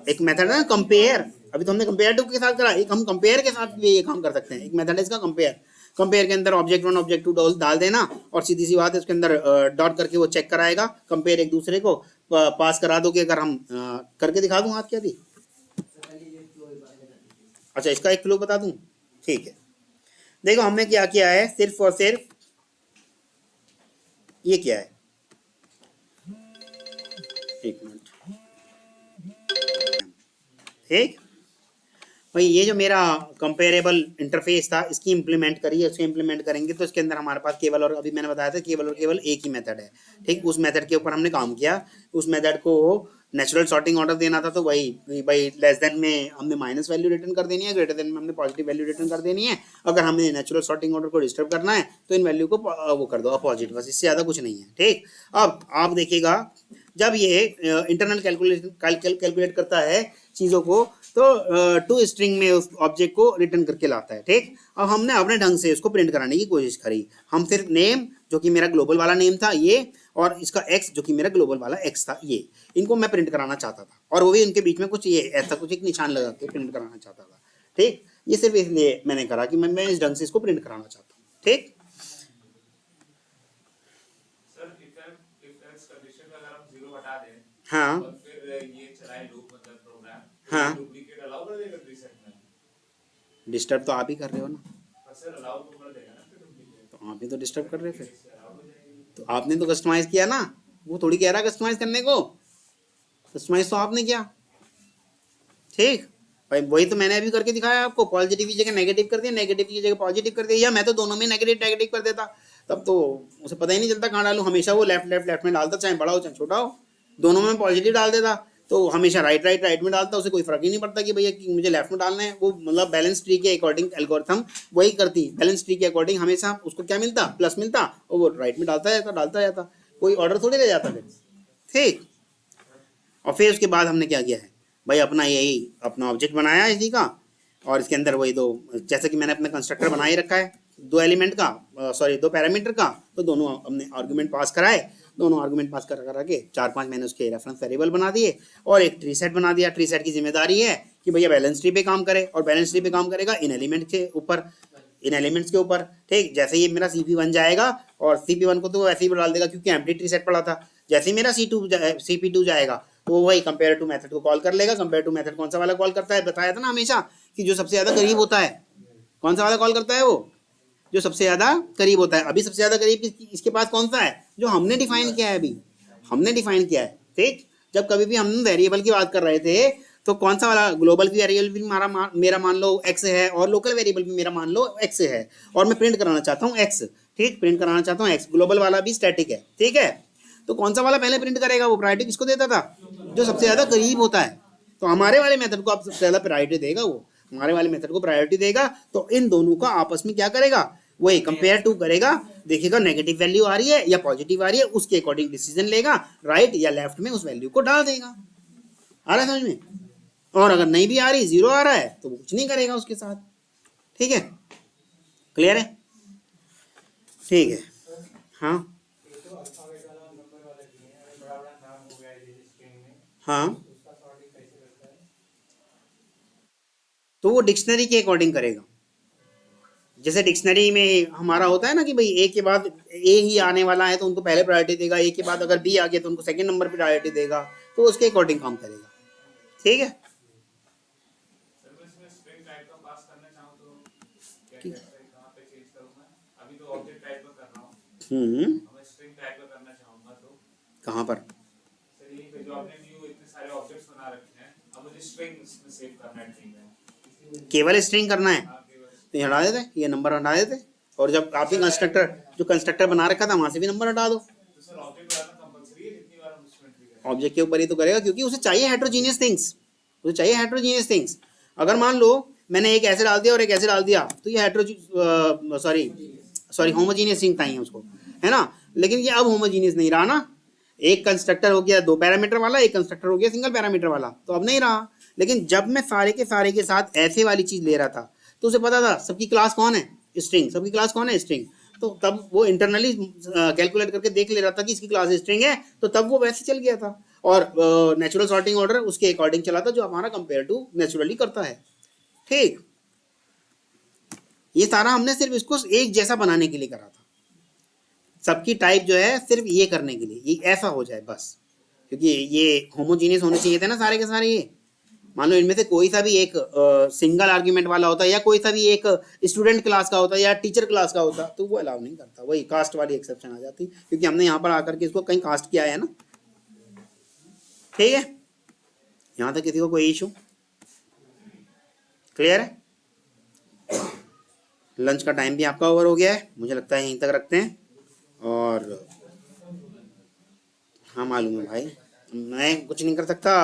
एक मेथड है कंपेयर, अभी तो हमने कंपेयर टू के साथ करा, एक हम कंपेयर के साथ भी ये काम कर सकते हैं। एक मेथड है इसका कंपेयर, कंपेयर के अंदर ऑब्जेक्ट वन ऑब्जेक्ट टू डाल देना, और सीधी सी बात है उसके अंदर डॉट करके वो चेक कराएगा, कंपेयर एक दूसरे को पास करा दोगे। अगर हम करके दिखा दूं हाथ क्या दी, अच्छा इसका एक फ्लो बता दूं। ठीक है, देखो हमने क्या किया है, सिर्फ और सिर्फ ये किया है, एक मिनट। ठीक भाई, ये जो मेरा कंपेरेबल इंटरफेस था, इसकी इंप्लीमेंट करिए, उसको इंप्लीमेंट करेंगे तो इसके अंदर हमारे पास केवल और, अभी मैंने बताया था केवल और केवल एक ही मेथड है। ठीक, उस मेथड के ऊपर हमने काम किया, उस मेथड को नेचुरल सॉर्टिंग ऑर्डर देना था, तो वही भाई लेस देन में हमने माइनस वैल्यू रिटर्न कर देनी है, ग्रेटर देन में हमने पॉजिटिव वैल्यू रिटर्न कर देनी है। अगर हमें नेचुरल सॉर्टिंग ऑर्डर को डिस्टर्ब करना है तो इन वैल्यू को वो कर दो अपोजिट, बस इससे ज़्यादा कुछ नहीं है। ठीक, अब आप देखिएगा जब ये इंटरनल कैलकुलेट करता है चीज़ों को, तो टू स्ट्रिंग में उस ऑब्जेक्ट को रिटर्न करके लाता है। ठीक, अब हमने अपने ढंग से उसको प्रिंट कराने की कोशिश करी। हम सिर्फ नेम, जो कि मेरा ग्लोबल वाला नेम था ये, और इसका एक्स जो कि मेरा ग्लोबल वाला एक्स था, ये इनको मैं प्रिंट कराना चाहता था, और वो भी इनके बीच में कुछ ये ऐसा कुछ एक निशान लगा के प्रिंट कराना चाहता था। ठीक, ये सिर्फ इसलिए मैंने करा कि मैं इस ढंग से इसको प्रिंट कराना चाहता हूँ। ठीक, सर if else कंडीशन में अगर हम 0 हटा दें, हाँ और फिर ये चलाए लूप, मतलब प्रोग्राम, हाँ, डुप्लीकेट अलाउ कर देगा प्रीसेट में? डिस्टर्ब तो आप ही कर रहे हो ना, पर सर अलाउ तो कर देगा ना फिर डुप्लीकेट, तो आप ही तो डिस्टर्ब कर रहे हैं फिर, अलाउ हो जाएगी। तो आपने तो कस्टमाइज किया ना, वो थोड़ी कह रहा है कस्टमाइज करने को, कस्टमाइज तो आपने किया। ठीक भाई, वही तो मैंने अभी करके दिखाया आपको, पॉजिटिव की जगह नेगेटिव कर दिया, नेगेटिव की जगह पॉजिटिव कर दिया, या मैं तो दोनों में नेगेटिव नेगेटिव कर देता, तब तो उसे पता ही नहीं चलता कहाँ डालूं। हमेशा वो लेफ्ट लेफ्ट लेफ्ट में डालता, चाहे बड़ा हो चाहे छोटा हो। दोनों में पॉजिटिव डाल देता तो हमेशा राइट राइट राइट में डालता, उसे कोई फर्क ही नहीं पड़ता कि भैया कि मुझे लेफ्ट में डालना है। वो मतलब बैलेंस ट्री के अकॉर्डिंग एल्गोरिथम वही करती, बैलेंस ट्री के अकॉर्डिंग हमेशा उसको क्या मिलता, प्लस मिलता, और वो राइट में डालता जाता, कोई ऑर्डर थोड़ी ले जाता फिर। ठीक, और फिर उसके बाद हमने क्या किया है भाई, अपना यही अपना ऑब्जेक्ट बनाया इसी का, और इसके अंदर वही दो, जैसे कि मैंने अपना कंस्ट्रक्टर बना ही रखा है दो एलिमेंट का, सॉरी दो पैरामीटर का, तो दोनों हमने आर्गुमेंट पास कराए, दोनों आर्गुमेंट पास करा के 4-5 मैंने उसके रेफरेंस वेरिएबल बना दिए, और एक ट्री सेट बना दिया। ट्री सेट की जिम्मेदारी है कि भैया बैलेंस ट्री पे काम करे, और बैलेंस ट्री पे काम करेगा इन एलिमेंट के ऊपर, इन एलिमेंट्स के ऊपर। ठीक, जैसे ये मेरा CP1 जाएगा, और CP1 को तो वैसे ही डाल देगा क्योंकि एम्प्टी ट्री सेट पड़ा था। जैसे ही मेरा CP2 जाएगा तो वही कंपेयर टू मेथड को कॉल कर लेगा। कंपेयर टू मेथड कौन सा वाला कॉल करता है, बताया था ना हमेशा कि जो सबसे ज्यादा करीब होता है, कौन सा वाला कॉल करता है, वो जो सबसे ज्यादा करीब होता है। अभी सबसे ज्यादा करीब इसके पास कौन सा है, जो हमने डिफाइन किया है, अभी हमने डिफाइन किया है। ठीक, जब कभी भी हम वेरिएबल की बात कर रहे थे तो कौन सा वाला, ग्लोबल की वेरिएबल भी मेरा मान लो x है, और लोकल वेरिएबल भी मेरा मान लो x है, और मैं प्रिंट कराना चाहता हूँ x। ठीक, प्रिंट कराना चाहता हूँ x, ग्लोबल वाला भी स्टैटिक है। ठीक है, तो कौन सा वाला पहले प्रिंट करेगा, वो प्रायोरिटी किसको देता था, जो सबसे ज्यादा करीब होता है। तो हमारे वाले मेथड को अब सबसे ज्यादा प्रायोरिटी देगा, वो हमारे वाले मेथड को प्रायोरिटी देगा। तो इन दोनों का आपस में क्या करेगा, वही कंपेयर टू करेगा, देखेगा नेगेटिव वैल्यू आ रही है या पॉजिटिव आ रही है, उसके अकॉर्डिंग डिसीजन लेगा, राइट या लेफ्ट में उस वैल्यू को डाल देगा। आ रहा है समझ में? और अगर नहीं भी आ रही, जीरो आ रहा है, तो वो कुछ नहीं करेगा उसके साथ। ठीक है, क्लियर है? ठीक है, हाँ ये तो अल्फाबेट वाला नंबर वाला दिए हैं, अगर बड़ा बड़ा नाम हो गया है जैसे स्ट्रिंग में, हाँ, उसका सॉर्टिंग कैसे करता है? तो वो डिक्शनरी के अकॉर्डिंग करेगा। जैसे डिक्शनरी में हमारा होता है ना कि भाई ए के बाद ए ही आने वाला है तो उनको पहले प्रायोरिटी देगा, ए के बाद अगर बी आ गया तो उनको सेकंड नंबर पे प्रायोरिटी देगा, तो उसके अकॉर्डिंग काम करेगा। ठीक है, सर मैं इसमें स्ट्रिंग टाइप का पास करना चाहूँ तो क्या कहते हैं, कहाँ पे चेंज करूँ मैं? अभी तो ऑब्जेक्ट टाइप का कर रहा हूँ, मैं स्ट्रिंग टाइप का करना चाहूँगा तो कहाँ पर? सर यही पे जो आपने न्यू इतने सारे ऑब्जेक्ट्स बना रखे हैं, अब मुझे स्ट्रिंग में सेव करना है ट्री में, केवल स्ट्रिंग करना है हाँ केवल तो ये हटा देते, ये नंबर हटा देते, और जब आपने कंस्ट्रक्टर जो कंस्ट्रक्टर बना रखा था वहां से भी नंबर हटा दो। तो सर ऑब्जेक्ट बनाना कंपलसरी है जितनी बार हम उसमें एंट्री करें? ऑब्जेक्ट के ऊपर ही तो करेगा, क्योंकि उसे चाहिए हेट्रोजीनियस थिंग्स, उसे चाहिए हेट्रोजीनियस थिंग्स। अगर मान लो मैंने एक ऐसे डाल दिया और एक ऐसे डाल दिया, तो ये सॉरी होमोजीनियस थिंग चाहिए उसको, है ना। लेकिन ये अब होमोजीनियस नहीं रहा ना, एक कंस्ट्रक्टर हो गया 2 पैरामीटर वाला, एक कंस्ट्रक्टर हो गया सिंगल पैरामीटर वाला, तो अब नहीं रहा। लेकिन जब मैं सारे के साथ ऐसे वाली चीज ले रहा था तो उसे पता था सबकी क्लास कौन है, स्ट्रिंग, सबकी क्लास कौन है, स्ट्रिंग। तो तब वो इंटरनली कैलकुलेट करके देख ले रहा था कि इसकी क्लास स्ट्रिंग है, तो तब वो वैसे चल गया था। और नेचुरल सॉर्टिंग ऑर्डर उसके अकॉर्डिंग चला था, जो हमारा कंपेयर टू नेचुरली करता है। ठीक, ये सारा हमने सिर्फ इसको एक जैसा बनाने के लिए करा था, सबकी टाइप जो है सिर्फ ये करने के लिए, ये ऐसा हो जाए बस, क्योंकि ये होमोजीनियस होने चाहिए थे ना सारे के सारे। ये मान लो इनमें से कोई सा भी एक सिंगल आर्ग्यूमेंट वाला होता है, या कोई सा भी एक स्टूडेंट क्लास का होता है या टीचर क्लास का होता, तो वो अलाउ नहीं करता, वही कास्ट वाली एक्सेप्शन आ जाती, क्योंकि हमने यहाँ पर आकर के इसको कहीं कास्ट किया है ना। ठीक है, यहाँ तक किसी को कोई इशू? क्लियर है? लंच का टाइम भी आपका ओवर हो गया है, मुझे लगता है यहीं तक रखते हैं। और हाँ मालूम है भाई, मैं कुछ नहीं कर सकता।